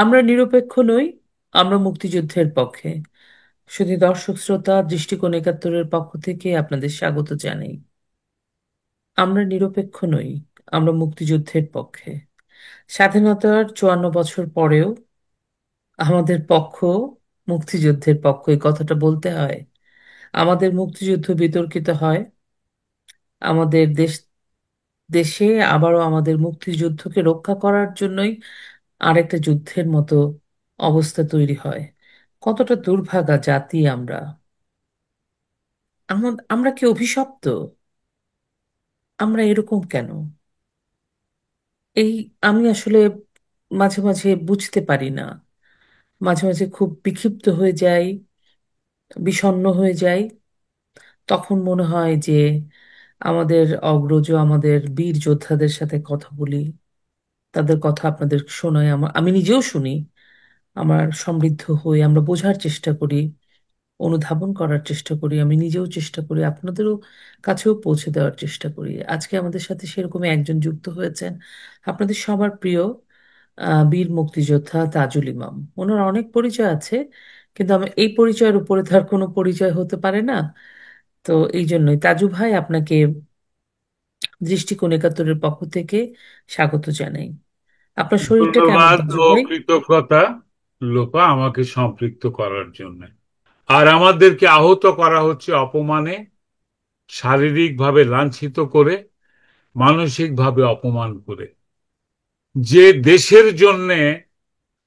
আমরা নিরপেক্ষ নই। আমরা মুক্তিযুদ্ধের পক্ষে। শুধু দর্শক শ্রোতা, দৃষ্টিকোণ একাত্তরের পক্ষ থেকে আপনাদের স্বাগত জানাই। আমরা নিরপেক্ষ নই। আমরা মুক্তিযুদ্ধের পক্ষে। স্বাধীনতার 54 বছর পরেও আমাদের পক্ষ মুক্তিযুদ্ধের পক্ষ, এই কথাটা বলতে হয়। আমাদের মুক্তিযুদ্ধ বিতর্কিত হয়। আমাদের দেশে আবারও আমাদের মুক্তিযুদ্ধকে রক্ষা করার জন্যই আরেকটা যুদ্ধের মতো অবস্থা তৈরি হয়। কতটা দুর্ভাগা জাতি আমরা! আমরা কি অভিশপ্ত? আমরা এরকম কেন? এই আমি আসলে মাঝে মাঝে বুঝতে পারি না। মাঝে মাঝে খুব বিক্ষিপ্ত হয়ে যাই, বিষণ্ণ হয়ে যাই। তখন মনে হয় যে আমাদের অগ্রজ, আমাদের বীর যোদ্ধাদের সাথে কথা বলি, তাদের কথা আপনাদের শোনাই, আমি নিজেও শুনি। আমার সমৃদ্ধ হই, আমরা বোঝার চেষ্টা করি, অনুধাবন করার চেষ্টা করি। আমি নিজেও চেষ্টা করি, আপনাদেরও কাছেও পৌঁছে দেওয়ার চেষ্টা করি। আজকে আমাদের সাথে সেরকম একজন যুক্ত হয়েছেন, আপনাদের সবার প্রিয় বীর মুক্তিযোদ্ধা তাজুল ইমাম। ওনার অনেক পরিচয় আছে, কিন্তু এই পরিচয়ের উপরে তার কোনো পরিচয় হতে পারে না। তো এই জন্যই তাজু ভাই, আপনাকে দৃষ্টিকোণ একাত্তরের পক্ষ থেকে স্বাগত জানাই। আপনার শরীরটা কেমন ধন্যবাদ তাজু ও ভাই? কৃতজ্ঞতা লোপা আমাকে সম্পৃক্ত করার জন্য। আর আমাদেরকে আহত করা হচ্ছে অপমানে, শারীরিকভাবে লাঞ্ছিত করে, মানসিকভাবে অপমান করে। যে দেশের জন্য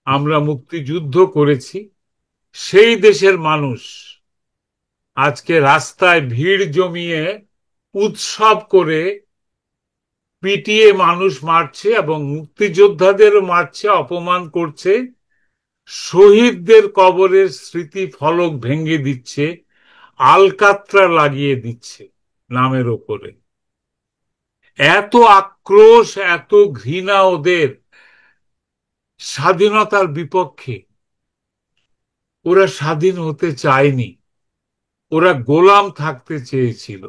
আমরা মুক্তিযুদ্ধ করেছি, সেই দেশের মানুষ আজকে রাস্তায় ভিড় জমিয়ে উৎসব করে পিটিয়ে মানুষ মারছে এবং মুক্তিযোদ্ধাদেরও মারছে, অপমান করছে, শহীদদের কবরের স্মৃতি ফলক ভেঙে দিচ্ছে, আলকাতরা লাগিয়ে দিচ্ছে নামের ওপরে। এত আক্রোশ, এত ঘৃণা ওদের স্বাধীনতার বিপক্ষে। ওরা স্বাধীন হতে চায়নি, ওরা গোলাম থাকতে চেয়েছিল।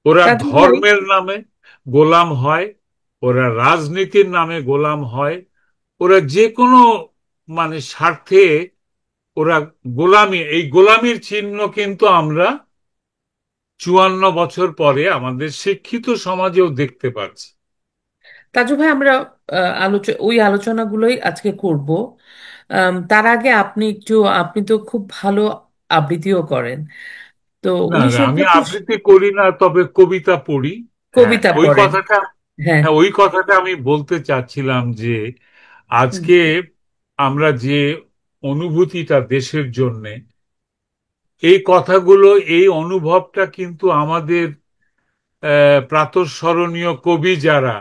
ওরা তাজু ভাই, ধর্মের নামে গোলাম হয়, ওরা রাজনীতির নামে গোলাম হয়, ওরা যে কোনো স্বার্থে ওরা গোলামি, এই গোলামির চিহ্ন কিন্তু আমরা 54 বছর পরে আমাদের শিক্ষিত সমাজেও দেখতে পাচ্ছি। তাজু ভাই, আমরা ওই আলোচনাগুলোই আজকে করব। তার আগে আপনি তো খুব ভালো আবৃত্তিও করেন। তো না না, উনিশশো আমি একাত্তর আবৃত্তি করি না, তবে কবিতা পড়ি। হ্যাঁ, কবিতা ওই পড়েন? কথাটা, হ্যাঁ। হ্যাঁ ওই কথাটা আমি বলতে চাচ্ছিলাম যে হুম। আজকে আমরা যে অনুভূতিটা দেশের জন্য, এই কথাগুলো, এই অনুভবটা কিন্তু আমাদের প্রাতঃস্মরণীয় কবি যারা,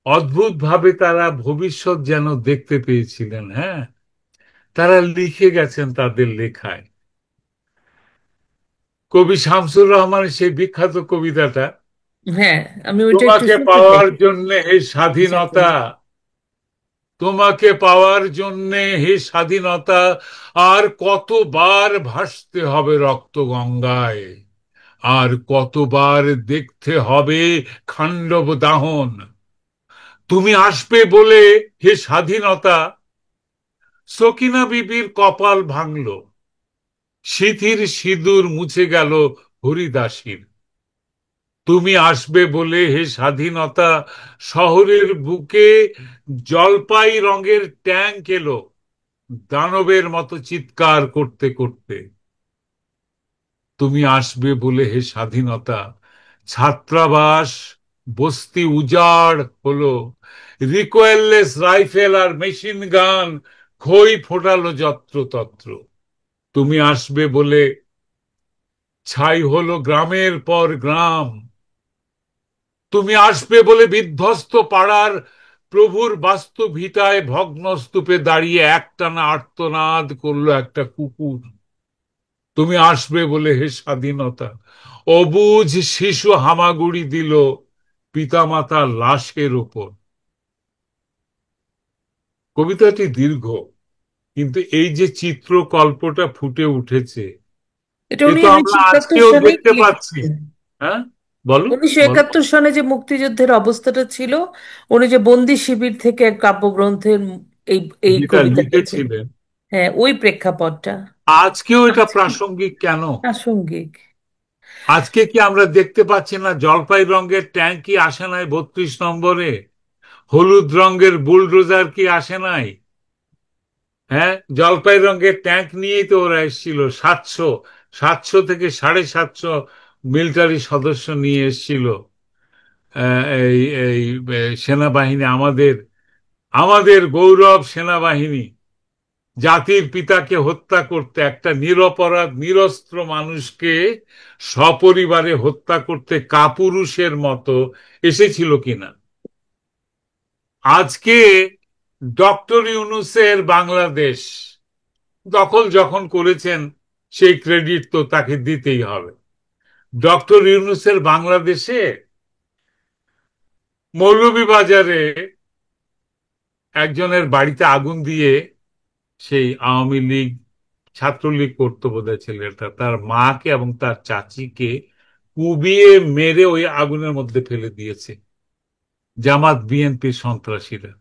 অদ্ভুতভাবে তারা ভবিষ্যৎ যেন দেখতে পেয়েছিলেন। হ্যাঁ, তারা লিখে গেছেন তাদের লেখায়। কবি শামসুর রহমানের সেই বিখ্যাত কবিতাটা, হ্যাঁ, আমি ওইটা একটু তোমাকে শুনতে চাই। পাওয়ার জন্য হে আচ্ছা, স্বাধীনতা, তোমাকে পাওয়ার জন্যে হে স্বাধীনতা, আর কতবার ভাসতে হবে রক্ত গঙ্গায়, আর কতবার দেখতে হবে খান্ডব দাহন। তুমি আসবে বলে হে স্বাধীনতা, সকিনা বিবির কপাল ভাঙল, সিথির সিঁদুর মুছে গেল হরিদাসীর। তুমি আসবে বলে হে স্বাধীনতা, শহরের বুকে জলপাই রঙের ট্যাঙ্ক এলো দানবের মতো চিৎকার করতে করতে। তুমি আসবে বলে হে স্বাধীনতা, ছাত্রাবাস বস্তি উজাড় হলো, রিকোয়েললেস রাইফেল আর মেশিন গান খই ফোটালো যত্রতত্র। তুমি আসবে বলে ছাই হলো গ্রামের পর গ্রাম। তুমি আসবে বলে বিধ্বস্ত পাড়ার প্রভুর বাস্তু ভিটায় ভগ্নস্তূপে দাঁড়িয়ে একটানা আর্তনাদ করলো একটা কুকুর। তুমি আসবে বলে হে স্বাধীনতা, অবুঝ শিশু হামাগুড়ি দিল পিতামাতার লাশের ওপর। কবিতাটি দীর্ঘ, কিন্তু এই যে চিত্রকল্পটা ফুটে উঠেছে, এটা এ উনি তো আমরা 1971 আজকেও সালেই দেখতে পাচ্ছি। লিখেছেন। হ্যাঁ, বলো, উনিশশো বলো। একাত্তর সনে যে মুক্তিযুদ্ধের অবস্থাটা ছিল, উনি যে বন্দি শিবির থেকে এক কাব্যগ্রন্থের এই এই যেটা কবিতাটাতে। লিখেছিলেন, হ্যাঁ, ওই প্রেক্ষাপটটা আজকেও এটা আজকে প্রাসঙ্গিক কেন? প্রাসঙ্গিক। আজকে কি আমরা দেখতে পাচ্ছি না জলপাই রঙের ট্যাঙ্ক কি আসে নাই 32 নম্বরে? হলুদ রঙের বুলডোজার কি আসে নাই? হ্যাঁ, জলপাই রঙের ট্যাঙ্ক নিয়েই তো ওরা এসেছিল। 700 থেকে 750 মিলিটারি সদস্য নিয়ে এসেছিল। এই এই সেনাবাহিনী, আমাদের আমাদের গৌরব সেনাবাহিনী, জাতির পিতাকে হত্যা করতে, একটা নিরপরাধ নিরস্ত্র মানুষকে সপরিবারে হত্যা করতে কাপুরুষের মতো এসেছিল কিনা? আজকে ডক্টর ইউনূসের বাংলাদেশ দখল যখন করেছেন, সেই ক্রেডিট তো তাকে দিতেই হবে। ডক্টর ইউনূসের বাংলাদেশে মৌলভীবাজারে একজনের বাড়িতে আগুন দিয়ে, সেই আওয়ামী লীগ ছাত্রলীগ করতো বোধহয় ছেলেটা, তার মাকে এবং তার চাচিকে কুবিয়ে মেরে ওই আগুনের মধ্যে ফেলে দিয়েছে জামাত বিএনপির সন্ত্রাসীরা।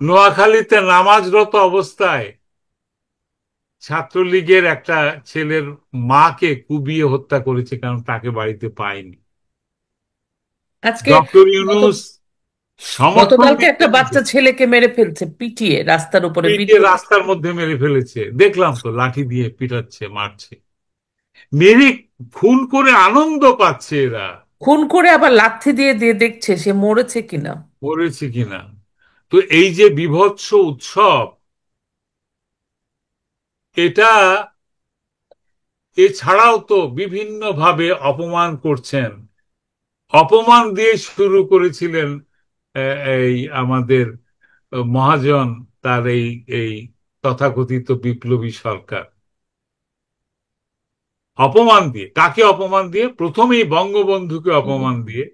নোয়াখালীতে নামাজরত অবস্থায় ছাত্রলীগের একটা ছেলের মাকে কুবিয়ে হত্যা করেছে, কারণ তাকে বাড়িতে পায়নি। আজকে ডক্টর গত ইউনূস সমর্থন গতকালকে একটা দিচ্ছেন বাচ্চা এদের। ছেলেকে মেরে ফেলছে পিটিয়ে, রাস্তার উপরে পিটিয়ে ভিডিও। রাস্তার মধ্যে মেরে ফেলেছে, দেখলাম তো, লাঠি দিয়ে পিটাচ্ছে, মারছে, মেরে খুন করে আনন্দ পাচ্ছে এরা। খুন করে আবার লাথি দিয়ে দিয়ে দেখছে সে মরেছে কিনা। করেছে কিনা। তো এই যে বীভৎস উৎসব, এটা এছাড়াও তো বিভিন্ন ভাবে অপমান করছেন। অপমান দিয়ে শুরু করেছিলেন এই আমাদের মহাজন, তার এই এই তথাকথিত বিপ্লবী সরকার। অপমান দিয়ে, কাকে অপমান দিয়ে? প্রথমেই বঙ্গবন্ধুকে অপমান দিয়ে,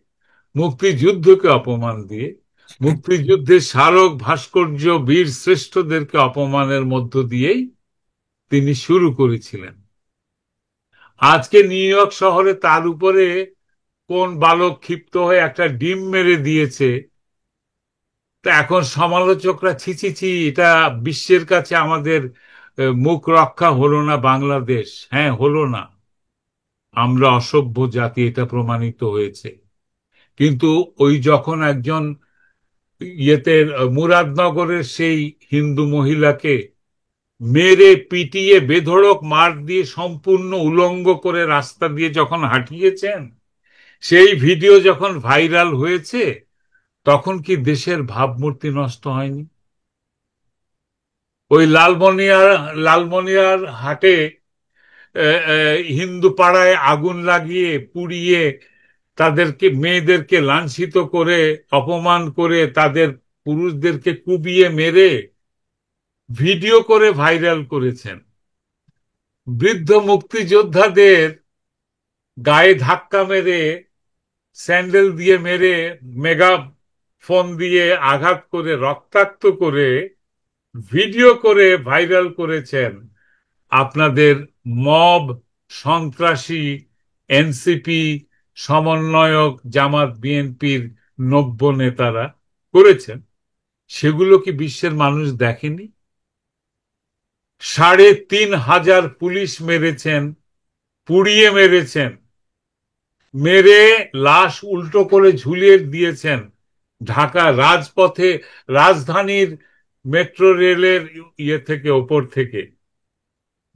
মুক্তিযুদ্ধকে অপমান দিয়ে, মুক্তিযুদ্ধের স্মারক ভাস্কর্য বীর শ্রেষ্ঠদেরকে অপমানের মধ্য দিয়েই তিনি শুরু করেছিলেন। আজকে নিউ ইয়র্ক শহরে তার উপরে কোন বালক ক্ষিপ্ত হয়ে একটা ডিম মেরে দিয়েছে, তা এখন সমালোচকরা ছি ছি ছি, এটা বিশ্বের কাছে আমাদের মুখ রক্ষা হলো না বাংলাদেশ। হ্যাঁ, হলো না, আমরা অসভ্য জাতি, এটা প্রমাণিত হয়েছে। কিন্তু ওই যখন একজন ইয়েতে মুরাদনগরের সেই হিন্দু মহিলাকে মেরে পিটিয়ে বেধড়ক মার দিয়ে সম্পূর্ণ উলঙ্গ করে রাস্তা দিয়ে যখন হাঁটিয়েছেন, সেই ভিডিও যখন ভাইরাল হয়েছে, তখন কি দেশের ভাবমূর্তি নষ্ট হয়নি? ওই লালমনিয়ার হাটে হিন্দু পাড়ায় আগুন লাগিয়ে পুড়িয়ে তাদেরকে, মেয়েদেরকে লাঞ্ছিত করে, অপমান করে, তাদের পুরুষদেরকে কুবিয়ে মেরে ভিডিও করে ভাইরাল করেছেন। বৃদ্ধ মুক্তিযোদ্ধাদের গায়ে ধাক্কা মেরে, স্যান্ডেল দিয়ে মেরে, মেগা ফোন দিয়ে আঘাত করে, রক্তাক্ত করে ভিডিও করে ভাইরাল করেছেন আপনাদের মব সন্ত্রাসী এনসিপি সমন্বয়ক জামাত বিএনপির নব্য নেতারা করেছেন। সেগুলো কি বিশ্বের মানুষ দেখেনি? ৩,৫০০ পুলিশ মেরেছেন, পুড়িয়ে মেরেছেন, মেরে লাশ উল্টো করে ঝুলিয়ে দিয়েছেন ঢাকা রাজপথে, রাজধানীর মেট্রো রেলের ইয়ে থেকে, ওপর থেকে।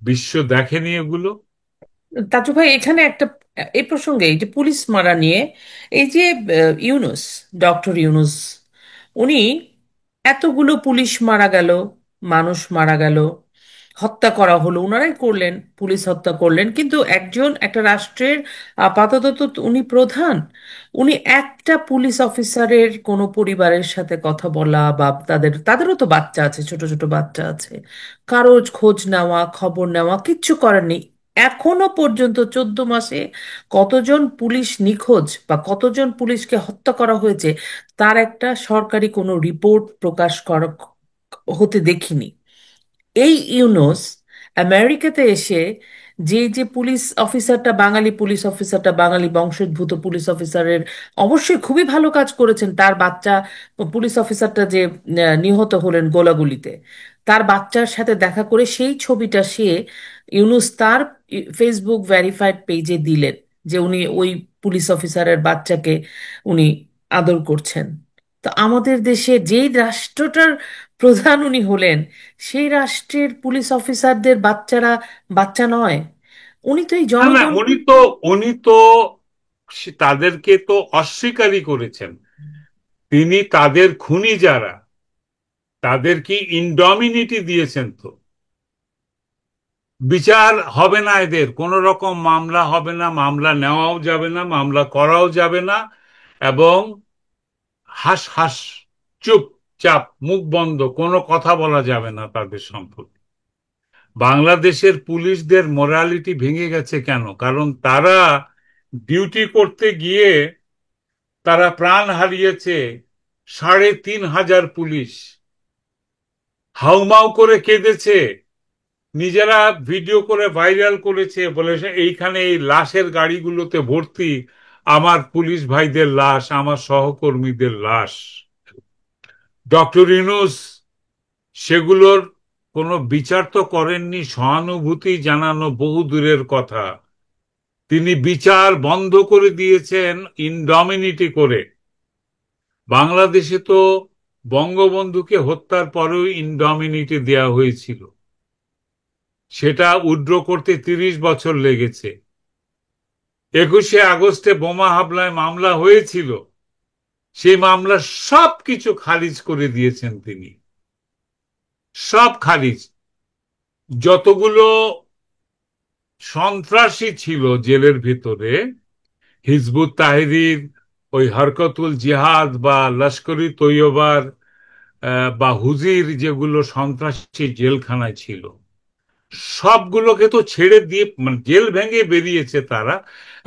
বিশ্ব দেখেনি এগুলো? তাজু ভাই, এখানে একটা, এই প্রসঙ্গে এই যে পুলিশ মারা নিয়ে, এই যে ইউনুস, ডক্টর ইউনুস, উনি এতগুলো পুলিশ মারা গেল, মানুষ মারা গেল, হত্যা করা হলো, ওনারাই করলেন, পুলিশ হত্যা করলেন, কিন্তু একজন একটা রাষ্ট্রের আপাতত তো উনি প্রধান। উনি একটা পুলিশ অফিসারের কোনো পরিবারের সাথে কথা বলা বা তাদেরও তো বাচ্চা আছে, ছোট ছোট বাচ্চা আছে, কারো খোঁজ নেওয়া, খবর নেওয়া কিচ্ছু করেননি। এখনো পর্যন্ত 14 মাসে কতজন পুলিশ নিখোঁজ বা কতজন পুলিশকে হত্যা করা হয়েছে তার একটা সরকারি কোনো রিপোর্ট প্রকাশ করা হতে দেখিনি। এই ইউনুস আমেরিকাতে এসে যে যে পুলিশ অফিসারটা, বাঙালি পুলিশ অফিসারটা, বাঙালি বংশোদ্ভূত পুলিশ অফিসারের অবশ্যই খুবই ভালো কাজ করেছেন। তার বাচ্চা, পুলিশ অফিসারটা যে নিহত হলেন গোলাগুলিতে, তার বাচ্চার সাথে দেখা করে সেই ছবিটা সে, ইউনুস তার ফেসবুক ভেরিফাইড পেজে দিলেন যে উনি ওই পুলিশ অফিসারের বাচ্চাকে উনি আদর করছেন। তো আমাদের দেশে যেই রাষ্ট্রটার প্রধান উনি হলেন, সেই রাষ্ট্রের পুলিশ অফিসারদের বাচ্চারা বাচ্চা নয়। উনি তো এই না না, জনগণ। উনি তো তাদেরকে তো অস্বীকারই করেছেন। তিনি তাদের খুনি যারা, তাদের কি ইনডমিনিটি দিয়েছেন। তো বিচার হবে না, এদের কোন রকম মামলা হবে না, মামলা নেওয়াও যাবে না, মামলা করাও যাবে না, এবং হাস হাস, চুপচাপ, মুখ বন্ধ, কোনো কথা বলা যাবে না তাদের সম্পর্কে। বাংলাদেশের পুলিশদের মোরালিটি ভেঙে গেছে কেন? কারণ তারা ডিউটি করতে গিয়ে তারা প্রাণ হারিয়েছে। ৩,৫০০ পুলিশ হাউমাউ করে কেঁদেছে, নিজেরা ভিডিও করে ভাইরাল করেছে, বলেছে এইখানে এই লাশের গাড়িগুলোতে ভর্তি আমার পুলিশ ভাইদের লাশ, আমার সহকর্মীদের লাশ। ডক্টর ইউনূস সেগুলোর কোনো বিচার তো করেননি, সহানুভূতি জানানো বহু দূরের কথা, তিনি বিচার বন্ধ করে দিয়েছেন ইনডমিনিটি করে। বাংলাদেশে তো বঙ্গবন্ধুকে হত্যার পরেও ইনডমিনিটি দেয়া হয়েছিল, সেটা উইথড্র করতে ৩০ বছর লেগেছে। ২১শে আগস্টে বোমা হামলায় মামলা হয়েছিল, সেই মামলা সব কিছু খারিজ করে দিয়েছেন তিনি, সব খারিজ। যতগুলো সন্ত্রাসী ছিল জেলের ভিতরে, হিজবুত তাহরির, ওই হরকতুল জিহাদ বা লস্করি তৈয়বার বা হুজির, যেগুলো সন্ত্রাসী জেলখানায় ছিল, সবগুলোকে তো ছেড়ে দিয়ে, মানে জেল ভেঙে বেরিয়েছে তারা।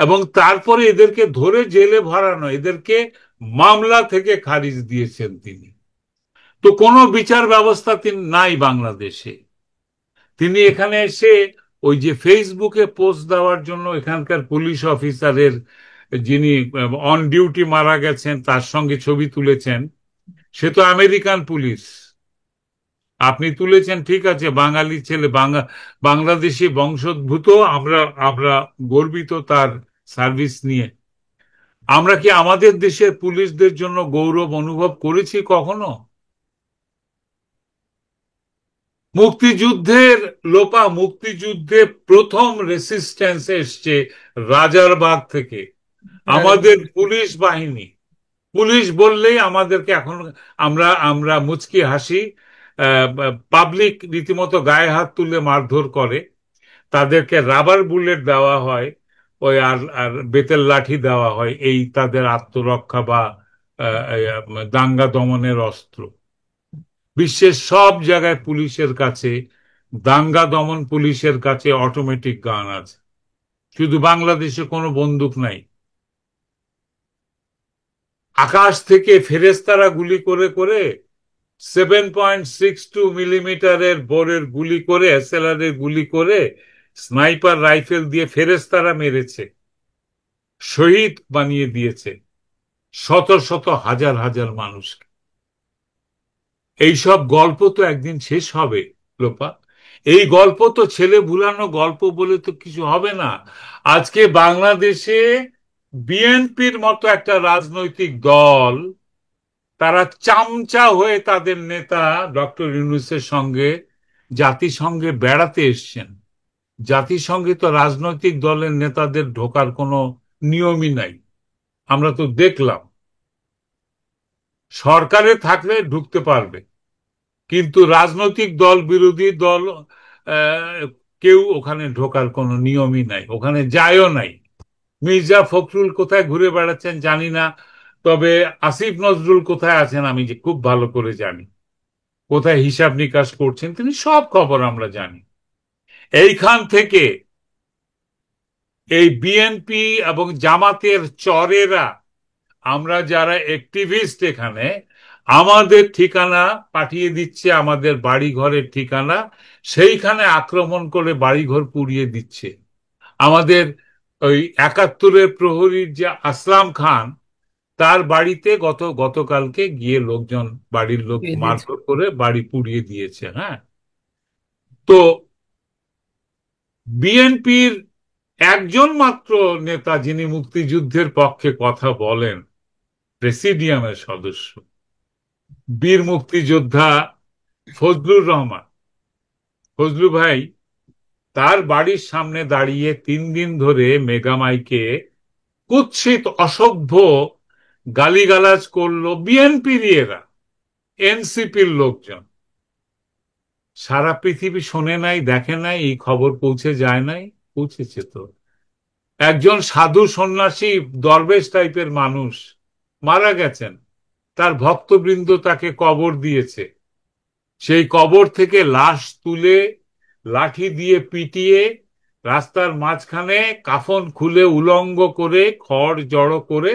এবং তারপরে এদেরকে ধরে জেলে ভরানো, এদেরকে মামলা থেকে খারিজ দিয়েছেন তিনি। তো কোনো বিচার ব্যবস্থা তিনি নাই বাংলাদেশে। তিনি এখানে এসে ওই যে ফেসবুকে পোস্ট দেওয়ার জন্য এখানকার পুলিশ অফিসারের, যিনি অন ডিউটি মারা গেছেন, তার সঙ্গে ছবি তুলেছেন। সে তো আমেরিকান পুলিশ। আপনি তুলেছেন ঠিক আছে, বাঙালি ছেলে, বাংলাদেশি বংশোদ্ভূত, আমরা আমরা গর্বিত তার সার্ভিস নিয়ে। আমরা কি আমাদের দেশের পুলিশদের জন্য গৌরব অনুভব করেছি কখনো? মুক্তিযুদ্ধের লোপা, মুক্তিযুদ্ধে প্রথম রেসিস্ট্যান্স এসছে রাজারবাগ থেকে। আমাদের পুলিশ বাহিনী, পুলিশ বললেই আমাদেরকে এখন, আমরা আমরা মুচকি হাসি। পাবলিক রীতিমতো গায়ে হাত তুলে মারধর করে, তাদেরকে রাবার বুলেট দেওয়া হয়, ওই আর আর বেতের লাঠি দেওয়া হয়, এই তাদের আত্মরক্ষা বা দাঙ্গা দমনের অস্ত্র। বিশ্বের সব জায়গায় পুলিশের কাছে, দাঙ্গা দমন পুলিশের কাছে অটোমেটিক গান আছে, শুধু বাংলাদেশে কোনো বন্দুক নাই। আকাশ থেকে ফেরেশতারা গুলি করে করে 7.62 মিলিমিটারের বোরের গুলি করে, এসএলআর গুলি করে, স্নাইপার রাইফেল দিয়ে ফেরেশতারা মেরেছে, শহীদ বানিয়ে দিয়েছে শত শত হাজার হাজার মানুষকে। এইসব গল্প তো একদিন শেষ হবে, লোপা। এই গল্প তো ছেলে ভুলানো গল্প বলে তো কিছু হবে না। আজকে বাংলাদেশে বিএনপির মতো একটা রাজনৈতিক দল, তারা চামচা হয়ে তাদের নেতা ডক্টর ইউনূসের সঙ্গে জাতিসংঘে বেড়াতে এসছেন। জাতিসংঘে তো রাজনৈতিক দলের নেতাদের ঢোকার কোনো নিয়মই নাই, আমরা তো দেখলাম। সরকারে থাকলে ঢুকতে পারবে, কিন্তু রাজনৈতিক দল, বিরোধী দল, আহ, কেউ ওখানে ঢোকার কোনো নিয়মই নাই, ওখানে যায়ও নাই। মির্জা ফখরুল কোথায় ঘুরে বেড়াচ্ছেন জানি না, তবে আসিফ নজরুল কোথায় আছেন আমি যে খুব ভালো করে জানি, কোথায় হিসাব নিকাশ করছেন তিনি, সব খবর আমরা জানি। এইখান থেকে এই বিএনপি এবং জামাতের চরেরা, আমরা যারা অ্যাক্টিভিস্ট এখানে, আমাদের ঠিকানা পাঠিয়ে দিচ্ছে, আমাদের বাড়ি ঘরের ঠিকানা, সেইখানে আক্রমণ করে বাড়িঘর পুড়িয়ে দিচ্ছে। আমাদের ওই একাত্তরের প্রহরীর যে আসলাম খান, তার বাড়িতে গতকালকে গিয়ে লোকজন, বাড়ির লোক দিয়ে দিয়েছে। মারধর করে বাড়ি পুড়িয়ে দিয়েছে। হ্যাঁ, তো বিএনপির একজন মাত্র নেতা যিনি মুক্তিযুদ্ধের পক্ষে কথা বলেন, প্রেসিডিয়ামের সদস্য, বীর মুক্তিযোদ্ধা ফজলুর রহমান, ফজলু ভাই, তার বাড়ির সামনে দাঁড়িয়ে 3 দিন ধরে মেগামাইকে কুৎসিত অসভ্য গালিগালাজ করলো বিএনপির এরা, এনসিপির লোকজন। সারা পৃথিবী শোনে নাই, দেখে নাই, এই খবর পৌঁছে যায় নাই? পৌঁছেছে তো। একজন সাধু সন্ন্যাসী দরবেশ টাইপের মানুষ মারা গেছেন, তার ভক্তবৃন্দ তাকে কবর দিয়েছে, সেই কবর থেকে লাশ তুলে লাঠি দিয়ে পিটিয়ে রাস্তার মাঝখানে কাফন খুলে উলঙ্গ করে খড় জড়ো করে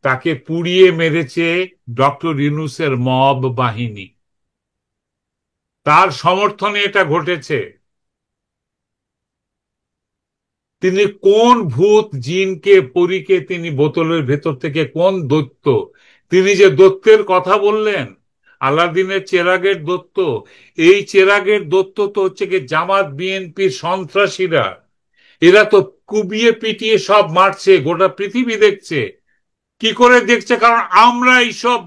তাকে পুড়িয়ে মেরেছে ডক্টর ইউনূসের মব বাহিনী। তার সমর্থনে এটা ঘটেছে। তিনি কোন ভূত জিনকে পরীকে তিনি বোতলের ভেতর থেকে কোন দৈত্য, তিনি যে দৈত্যের কথা বললেন, আলাদিনের চেরাগের দৈত্য, এই চেরাগের দৈত্য তো হচ্ছে কি জামাত বিএনপির সন্ত্রাসীরা। এরা তো কুবিয়ে পিটিয়ে সব মারছে, গোটা পৃথিবী দেখছে। কি করে দেখছে? কারণ আমরা এইসব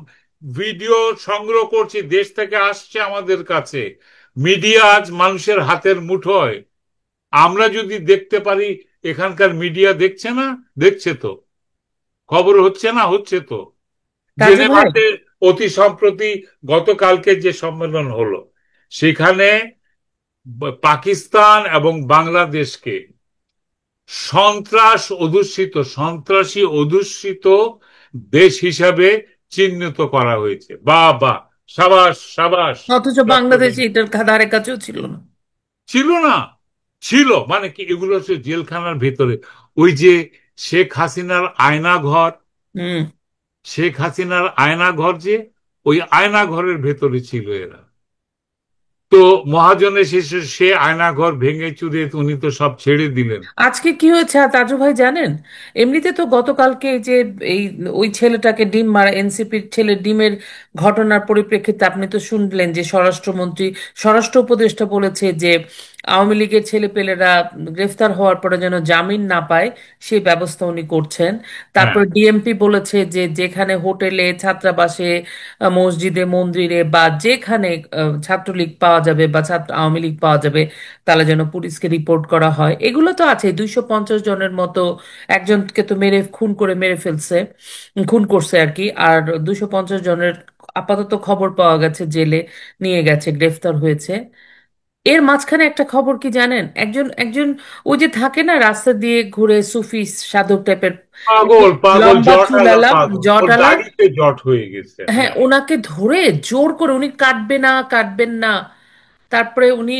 ভিডিও সংগ্রহ করছি, দেশ থেকে আসছে আমাদের কাছে। মিডিয়া আজ মানুষের হাতের মুঠোয়। আমরা যদি দেখতে পারি, এখানকার মিডিয়া দেখছে না? দেখছে তো, খবর হচ্ছে না? হচ্ছে তো। রাজু ভাই, জেনেভাতে অতি সম্প্রতি গতকালকে যে সম্মেলন হলো, সেখানে পাকিস্তান এবং বাংলাদেশকে সন্ত্রাসী অধ্যুষিত দেশ হিসাবে চিহ্নিত করা হয়েছে। বাহ বাহ, সাবাস সাবাস। অথচ ডক্টর বাংলাদেশে এটার ধারে কাছেও ছিল না। ছিল না? ছিল মানে কি, এগুলো হচ্ছে জেলখানার ভেতরে। ওই যে শেখ হাসিনার আয়না ঘর, হুম। শেখ হাসিনার আয়না ঘর যে, ওই আয়না ঘরের ভেতরে ছিল এরা। তো মহাজনের শেষে সে আয়না ঘর ভেঙে চুরে উনি তো সব ছেড়ে দিলেন। আজকে কি হয়েছে আর তাজু ভাই জানেন? এমনিতে তো গতকালকে এই যে এই ওই ছেলেটাকে ডিম মারা, এনসিপির ছেলে ডিমের ঘটনার পরিপ্রেক্ষিতে আপনি তো শুনলেন যে স্বরাষ্ট্রমন্ত্রী, স্বরাষ্ট্র উপদেষ্টা বলেছে যে আওয়ামী লীগের ছেলেপেলেরা গ্রেফতার হওয়ার পরে যেন জামিন না পায় সেই ব্যবস্থা উনি করছেন। হ্যাঁ, তারপর ডিএমপি বলেছে যে যেখানে হোটেলে, ছাত্রাবাসে, মসজিদে, মন্দিরে বা যেখানে ছাত্রলীগ পাওয়া যাবে বা ছাত্র আওয়ামী লীগ পাওয়া যাবে, তাহলে যেন পুলিশকে রিপোর্ট করা হয়। এগুলো তো আছে, 250 জনের মতো একজনকে তো মেরে খুন করে মেরে ফেলছে, খুন করছে আর কি। আর 250 জনের আপাতত খবর পাওয়া গেছে, জেলে নিয়ে গেছে, গ্রেফতার হয়েছে। এর মাঝখানে একটা খবর কি জানেন? একজন একজন ওই যে থাকে না রাস্তা দিয়ে ঘুরে সুফি সাধক টাইপের, একটু পাগল পাগল, লম্বা জটালা চুলালা, পাগল, ওর জটালা, দাড়িতে জট হয়ে গেছে। হ্যাঁ, হ্যাঁ, ওনাকে ধরে জোর করে, উনি কাটবে না, কাটবেন না, তারপরে উনি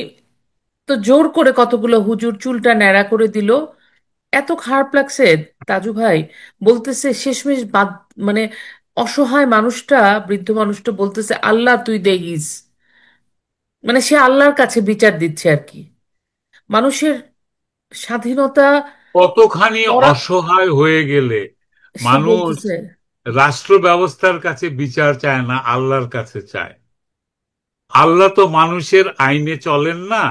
তো জোর করে কতগুলো হুজুর চুলটা ন্যাড়া করে দিল। এত খারাপ লাগছে তাজু ভাই। বলতেছে শেষমেশ বাদ, মানে অসহায় মানুষটা, বৃদ্ধ মানুষটা বলতেছে আল্লাহ তুই দেখিস, মানে সে আল্লাহর কাছে বিচার দিচ্ছে আর কি। মানুষের স্বাধীনতা কতখানি করা, অসহায় হয়ে গেলে সে মানুষ বলতেছে। রাষ্ট্র ব্যবস্থার কাছে বিচার চায় না, আল্লাহর কাছে চায়। আল্লাহ তো মানুষের আইনে চলেন না,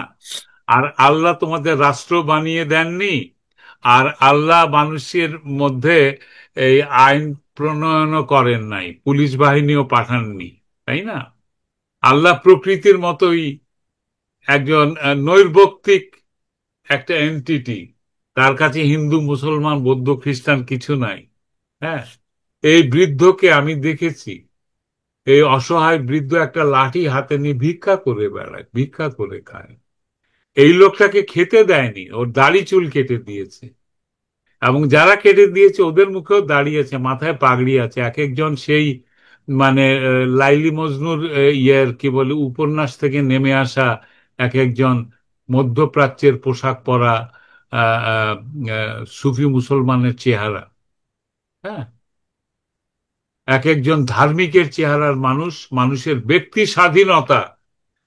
আর আল্লাহ তোমাদের রাষ্ট্র বানিয়ে দেননি, আর আল্লাহ মানুষের মধ্যে এই আইন প্রণয়নও করেন নাই, পুলিশ বাহিনীও পাঠাননি, তাই না? আল্লাহ প্রকৃতির মতোই একজন নৈর্ব্যক্তিক একটা এন্টিটি। তার কাছে হিন্দু মুসলমান বৌদ্ধ খ্রিস্টান কিছু নাই। হ্যাঁ, এই বৃদ্ধকে আমি দেখেছি, এই অসহায় বৃদ্ধ একটা লাঠি হাতে নিয়ে ভিক্ষা করে বেড়ায়, ভিক্ষা করে খায়। এই লোকটাকে খেতে দেয়নি, ওর দাড়ি চুল কেটে দিয়েছে, এবং যারা কেটে দিয়েছে ওদের মুখেও দাড়ি আছে, মাথায় পাগড়ি আছে, এক একজন সেই মানে লাইলি মজনুর ইয়ের কি বলে উপন্যাস থেকে নেমে আসা এক একজন মধ্যপ্রাচ্যের পোশাক পরা আহ, আহ, সুফি মুসলমানের চেহারা। হ্যাঁ, এক একজন ধার্মিকের চেহারার মানুষ, মানুষের ব্যক্তি স্বাধীনতা,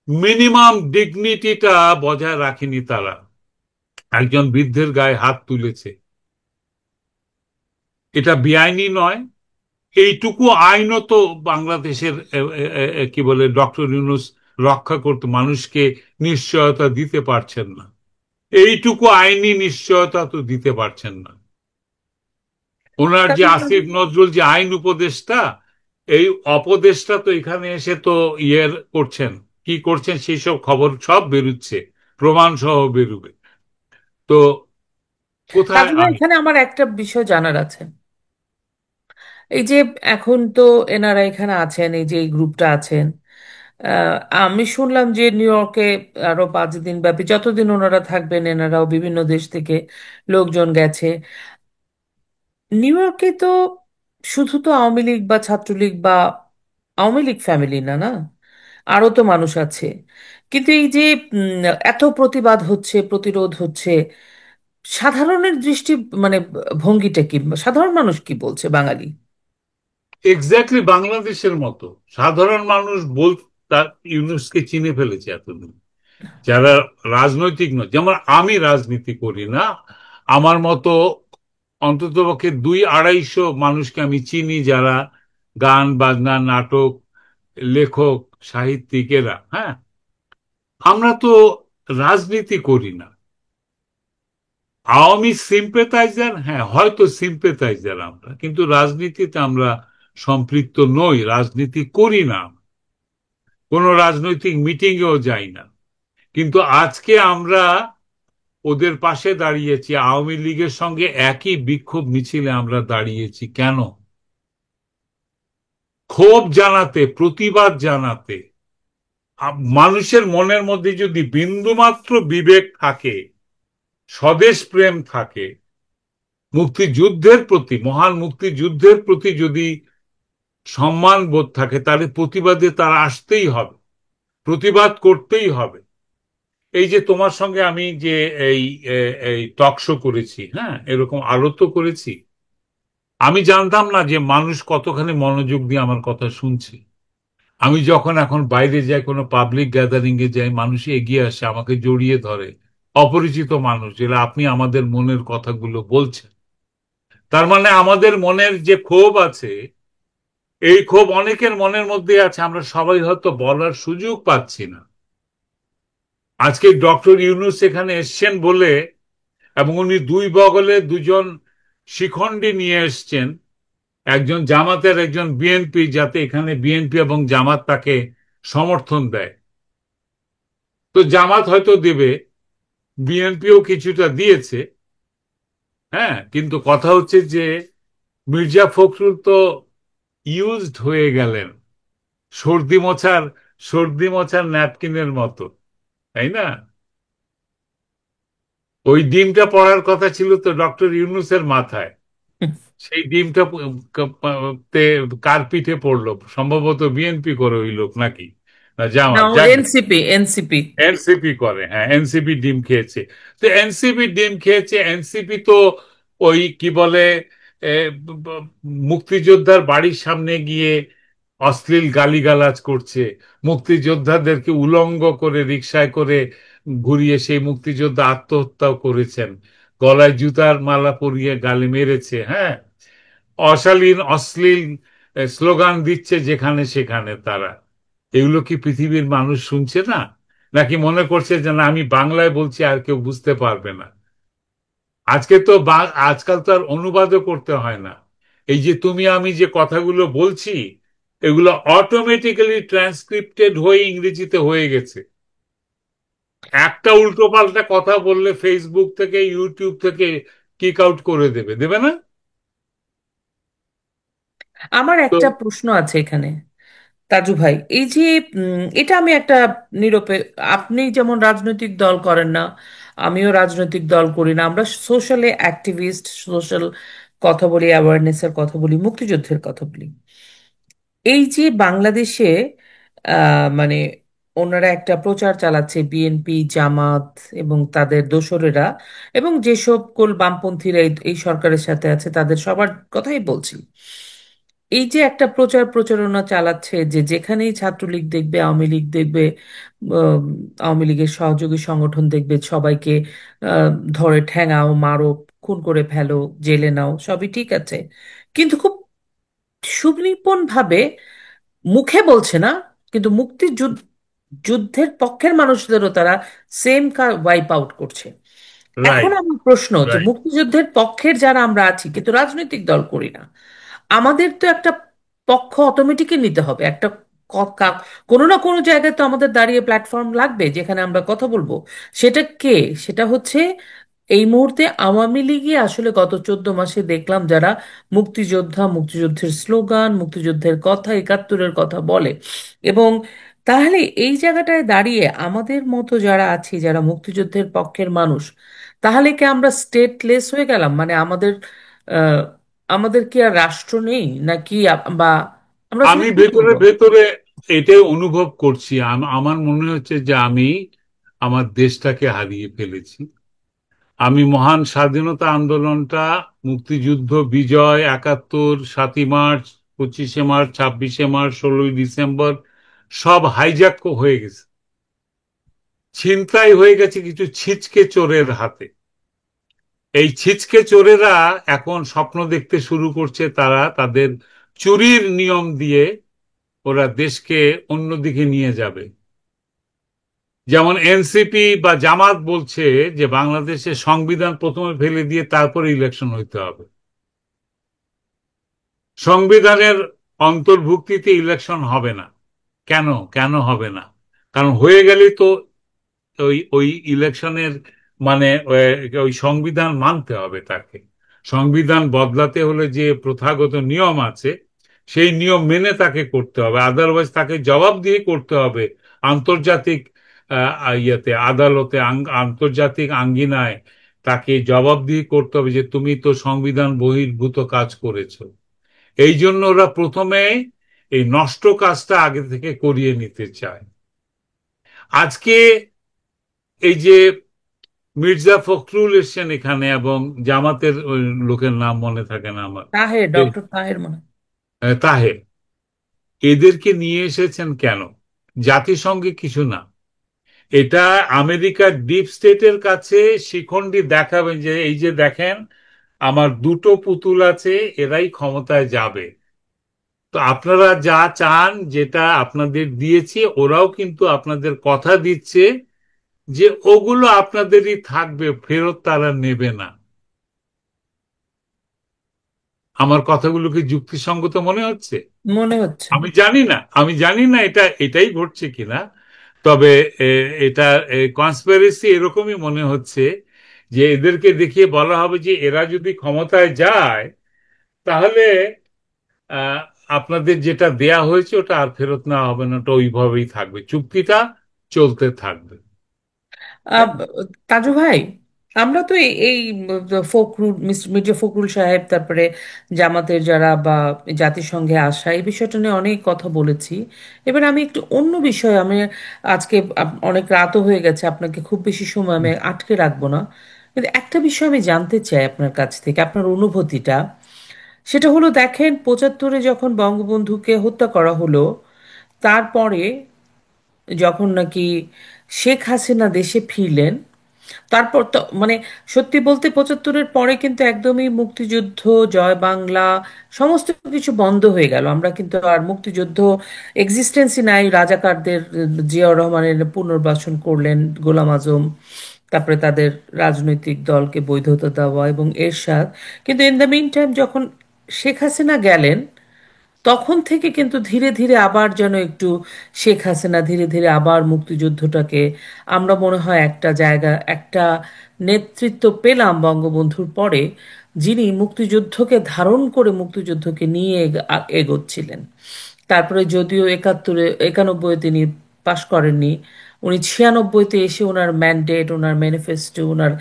মিনিমাম ডিগনিটিটা বজায় রাখেনি তারা। একজন বৃদ্ধের গায়ে হাত তুলেছে, এটা বেআইনি নয়। এইটুকু আইনও তো বাংলাদেশের কি বলে ডক্টর ইউনূস রক্ষা করতে মানুষকে নিশ্চয়তা দিতে পারছেন না। এইটুকু আইনি নিশ্চয়তা তো দিতে পারছেন না। ওনার যে কাজী আসিফ নজরুল যে আইন উপদেষ্টা, এই অপদেষ্টা তো এখানে এসে তো ইয়ের করছেন, কি করছেন সেই সব খবর সব বেরুচ্ছে, প্রমাণ সহ বেরুবে। তো কোথায় কাজী ভাই, আইন? এখানে আমার একটা বিষয় জানার আছে। এই যে এখন তো এনারা এখানে আছেন, এই যে এই গ্রুপটা আছেন, আমি শুনলাম যে নিউ ইয়র্কে আরো 5 দিন ব্যাপী যতদিন ওনারা থাকবেন, এনারাও বিভিন্ন দেশ থেকে লোকজন গেছে। নিউ ইয়র্কে তো শুধু তো আওয়ামী লীগ বা ছাত্রলীগ বা আওয়ামী লীগ ফ্যামিলি না, না, আরো তো মানুষ আছে। কিন্তু এই যে এত প্রতিবাদ হচ্ছে, প্রতিরোধ হচ্ছে, সাধারণের দৃষ্টি মানে ভঙ্গিটা কি, সাধারণ মানুষ কি বলছে বাঙালি? এক্স্যাক্টলি বাংলাদেশের মতো সাধারণ মানুষ তার ইউনুসকে চিনে ফেলেছে এতদিন। যারা রাজনৈতিক নয়, যেমন আমি রাজনীতি করি না, আমার মতো অন্ততপক্ষে 200-250 মানুষকে আমি চিনি যারা গান বাজনা নাটক লেখক সাহিত্যিকেরা। হ্যাঁ, আমরা তো রাজনীতি করি না। আওয়ামী সিম্পেথাইজার, হ্যাঁ হয়তো সিম্পেথাইজার আমরা, কিন্তু রাজনীতিতে আমরা সম্পৃক্ত নই, রাজনীতি করি না, কোনো রাজনৈতিক মিটিংয়েও যাই না। কিন্তু আজকে আমরা ওদের পাশে দাঁড়িয়েছি, আওয়ামী লীগের সঙ্গে একই বিক্ষোভ মিছিলে আমরা দাঁড়িয়েছি কেন? ক্ষোভ জানাতে, প্রতিবাদ জানাতে। মানুষের মনের মধ্যে যদি বিন্দুমাত্র বিবেক থাকে, স্বদেশ প্রেম থাকে, মুক্তিযুদ্ধের প্রতি, মহান মুক্তিযুদ্ধের প্রতি যদি সম্মান বোধ থাকে, তাহলে প্রতিবাদে তারা আসতেই হবে, প্রতিবাদ করতেই হবে। এই যে তোমার সঙ্গে আমি যে এই এই টক শো করেছি, হ্যাঁ এরকম আরো তো করেছি, আমি জানতাম না যে মানুষ কতখানি মনোযোগ দিয়ে আমার কথা শুনছে। আমি যখন এখন বাইরে যাই, কোনো পাবলিক গ্যাদারিং এ যাই, মানুষ এগিয়ে আসে, আমাকে জড়িয়ে ধরে, অপরিচিত মানুষ, যেটা আপনি আমাদের মনের কথাগুলো বলছেন। তার মানে আমাদের মনের যে ক্ষোভ আছে, এই ক্ষোভ অনেকের মনের মধ্যে আছে, আমরা সবাই হয়তো বলার সুযোগ পাচ্ছি না। আজকে ডক্টর ইউনূস এখানে এসছেন বলে, এবং উনি দুই বগলে দুজন শিখণ্ডী নিয়ে এসছেন, একজন জামাতের একজন বিএনপি, যাতে এখানে বিএনপি এবং জামাত তাকে সমর্থন দেয়। তো জামাত হয়তো দেবে, বিএনপিও কিছুটা দিয়েছে। হ্যাঁ, কিন্তু কথা হচ্ছে যে মির্জা ফখরুল তো ইউজড হয়ে গেলেন, সর্দি মোছার সর্দি মোছার ন্যাপকিনের মতো, তাই না? ওই ডিমটা পড়ার কথা ছিল তো ডক্টর ইউনূসের মাথায়, সেই ডিমটা কার পিঠে পড়লো? সম্ভবত বিএনপি করে ওই লোক, নাকি না না, জামাত, ও যাক। NCP, NCP. এনসিপি করে, হ্যাঁ এনসিপি ডিম খেয়েছে। তো এনসিপি ডিম খেয়েছে, এনসিপি তো ওই কি বলে, এ, মুক্তিযোদ্ধার বাড়ির সামনে গিয়ে অশ্লীল গালিগালাজ করছে, মুক্তিযোদ্ধাদেরকে উলঙ্গ করে রিকশায় করে ঘুরিয়ে সেই মুক্তিযোদ্ধা আত্মহত্যাও করেছেন, গলায় জুতার মালা পরিয়ে গালি মেরেছে। হ্যাঁ, অশালীন অশ্লীল স্লোগান দিচ্ছে যেখানে সেখানে তারা। এগুলো কি পৃথিবীর মানুষ শুনছে না? নাকি মনে করছে যে না, আমি বাংলায় বলছি আর কেউ বুঝতে পারবে না? আজকে তো আজকাল তো আর অনুবাদও করতে হয় না। এই যে তুমি আমি যে কথাগুলো বলছি, এগুলো অটোমেটিক্যালি ট্রান্সক্রিপ্টেড হয়ে ইংরেজিতে হয়ে গেছে। একটা উল্টো পাল্টা কথা বললে ফেসবুক থেকে ইউটিউব থেকে কিক আউট করে দেবে, দেবে না? আমার তো একটা প্রশ্ন আছে এখানে, তাজু ভাই। এই যে এটা আমি একটা নিরপে আপনি যেমন রাজনৈতিক দল করেন না, আমিও রাজনৈতিক দল করি না, আমরা সোশ্যালি অ্যাক্টিভিস্ট, সোশ্যাল কথা বলি, অ্যাওয়ারনেসের কথা বলি, মুক্তিযুদ্ধের কথা বলি। এই যে বাংলাদেশে মানে ওনারা একটা প্রচার চালাচ্ছে, বিএনপি, জামাত এবং তাদের দোসরেরা, এবং যেসব কোল বামপন্থীরা এই এই সরকারের সাথে আছে, তাদের সবার কথাই বলছি। এই যে একটা প্রচার প্রচারণা চালাচ্ছে যে যেখানেই ছাত্রলীগ দেখবে, আওয়ামী লীগ দেখবে, উম, আওয়ামী লীগের সহযোগী সংগঠন দেখবে, সবাইকে ধরে ঠ্যাঙাও, মারো, খুন করে ফেলো, জেলে নাও, সবই ঠিক আছে, কিন্তু খুব সুনিপুণ ভাবে মুখে বলছে না, কিন্তু যুদ্ধের পক্ষের মানুষদেরও তারা সেম ওয়াইপ আউট করছে। এখন রাইট, আমার প্রশ্ন যে রাইট। মুক্তিযুদ্ধের পক্ষের যারা আমরা আছি কিন্তু রাজনৈতিক দল করি না, আমাদের তো একটা পক্ষ অটোমেটিকই নিতে হবে, একটা কোনো না কোনো জায়গায় তো আমাদের দাঁড়িয়ে প্ল্যাটফর্ম লাগবে যেখানে আমরা কথা বলবো। সেটা কে? সেটা হচ্ছে এই মুহূর্তে আওয়ামী লীগই আসলে গত 14 মাসে দেখলাম যারা মুক্তিযোদ্ধা, মুক্তিযুদ্ধের স্লোগান, মুক্তিযুদ্ধের কথা, একাত্তরের কথা বলে। এবং তাহলে এই জায়গাটায় দাঁড়িয়ে আমাদের মতো যারা আছি, যারা মুক্তিযুদ্ধের পক্ষের মানুষ, তাহলে কি আমরা স্টেটলেস হয়ে গেলাম? মানে আমাদের কি আর রাষ্ট্র নেই নাকি? বা আমরা আসলে আমি কি ভেতরে করবো? ভেতরে এটাই অনুভব করছি। আমার মনে হচ্ছে যে আমি আমার দেশটাকে হারিয়ে ফেলেছি। আমি মহান স্বাধীনতা আন্দোলনটা, মুক্তিযুদ্ধ, বিজয়, 71, 7ই মার্চ, 25শে মার্চ, 26শে মার্চ, 16ই ডিসেম্বর সব হাইজ্যাক হয়ে গেছে, ছিনতাই হয়ে গেছে কিছু ছিচকে চোরের হাতে। এই ছিচকে চোরেরা এখন স্বপ্ন দেখতে শুরু করছে, তারা তাদের চুরির নিয়ম দিয়ে ওরা দেশকে অন্যদিকে নিয়ে যাবে। যেমন এনসিপি বা জামাত বলছে যে বাংলাদেশের সংবিধান প্রথমে ফেলে দিয়ে তারপরে ইলেকশন হইতে হবে, সংবিধানের অন্তর্ভুক্তিতে ইলেকশন হবে না। কেন? কেন হবে না? কারণ হয়ে গেলেই তো ওই ওই ইলেকশনের মানে ওই সংবিধান মানতে হবে তাকে। সংবিধান বদলাতে হলে যে প্রথাগত নিয়ম আছে সেই নিয়ম মেনে তাকে করতে হবে, আদারওয়াইজ তাকে জবাব দিয়ে করতে হবে আন্তর্জাতিক ইয়েতে, আদালতে, আন্তর্জাতিক আঙ্গিনায় তাকে জবাব দিয়ে করতে হবে যে তুমি তো সংবিধান বহির্ভূত কাজ করেছো। এই জন্য ওরা প্রথমে এই নষ্ট কাজটা আগে থেকে করিয়ে নিতে চায়। আজকে এই যে মির্জা ফখরুল এসছেন এখানে, এবং জামাতের ওই লোকের নাম মনে থাকে না আমার, তাহের, ডক্টর তাহের মনে হয়। তাহের, এদেরকে নিয়ে এসেছেন কেন? জাতিসংঘে কিছু না, এটা আমেরিকার ডিপ স্টেটের কাছে শিখণ্ডি দেখাবেন যে এই যে দেখেন আমার দুটো পুতুল আছে, এরাই ক্ষমতায় যাবে। তো আপনারা যা চান, যেটা আপনাদের দিয়েছি, ওরাও কিন্তু আপনাদের কথা দিচ্ছে যে ওগুলো আপনাদেরই থাকবে, ফেরত তারা নেবে না। আমার কথাগুলো কি যুক্তিসঙ্গত মনে হচ্ছে? মনে হচ্ছে। আমি জানি না এটাই ঘটছে কিনা, তবে এ, এটা কনস্পিরেসি এরকমই মনে হচ্ছে যে এদেরকে দেখিয়ে বলা হবে যে এরা যদি ক্ষমতায় যায় তাহলে আহ, আপনাদের যেটা দেয়া হয়েছে ওটা আর ফেরত নেওয়া হবে না, ওটা ওইভাবেই থাকবে, চুক্তিটা চলতে থাকবে। আহ, তাজু ভাই, আমরা তো এই ফখরুল, মির্জা ফখরুল সাহেব, তারপরে জামাতের যারা বা জাতিসংঘে আসা, এই বিষয়টা নিয়ে অনেক কথা বলেছি। এবার আমি একটু অন্য বিষয়, আমি আজকে অনেক রাতও হয়ে গেছে, আপনাকে খুব বেশি সময় আমি আটকে রাখবো না, কিন্তু একটা বিষয় আমি জানতে চাই আপনার কাছ থেকে, আপনার অনুভূতিটা। সেটা হলো, দেখেন 75-এ যখন বঙ্গবন্ধুকে হত্যা করা হলো, তারপরে যখন নাকি শেখ হাসিনা দেশে ফিরলেন, তারপর তো মানে সত্যি বলতে 75-এর পরে কিন্তু একদমই মুক্তিযুদ্ধ, জয় বাংলা, সমস্ত কিছু বন্ধ হয়ে গেল। আমরা কিন্তু আর মুক্তিযুদ্ধ এক্সিস্টেন্সই নাই। রাজাকারদের জিয়াউর রহমানের পুনর্বাসন করলেন গোলাম আজম, তারপরে তাদের রাজনৈতিক দলকে বৈধতা দেওয়া এবং এরশাদ। কিন্তু ইন দ্য মিন টাইম যখন শেখ হাসিনা গেলেন, তখন থেকে কিন্তু ধীরে ধীরে আবার যেন একটু শেখ হাসিনা ধীরে ধীরে আবার মুক্তিযুদ্ধটাকে, আমরা মনে হয় একটা জায়গা, একটা নেতৃত্ব পেলাম বঙ্গবন্ধুর পরে, যিনি মুক্তিযুদ্ধকে ধারণ করে মুক্তিযুদ্ধকে নিয়ে এগোচ্ছিলেন। তারপরে যদিও 71-এ, 91-এ তিনি পাশ করেননি, উনি 96-তে এসে ওনার ম্যান্ডেট, ওনার ম্যানিফেস্টো, ওনার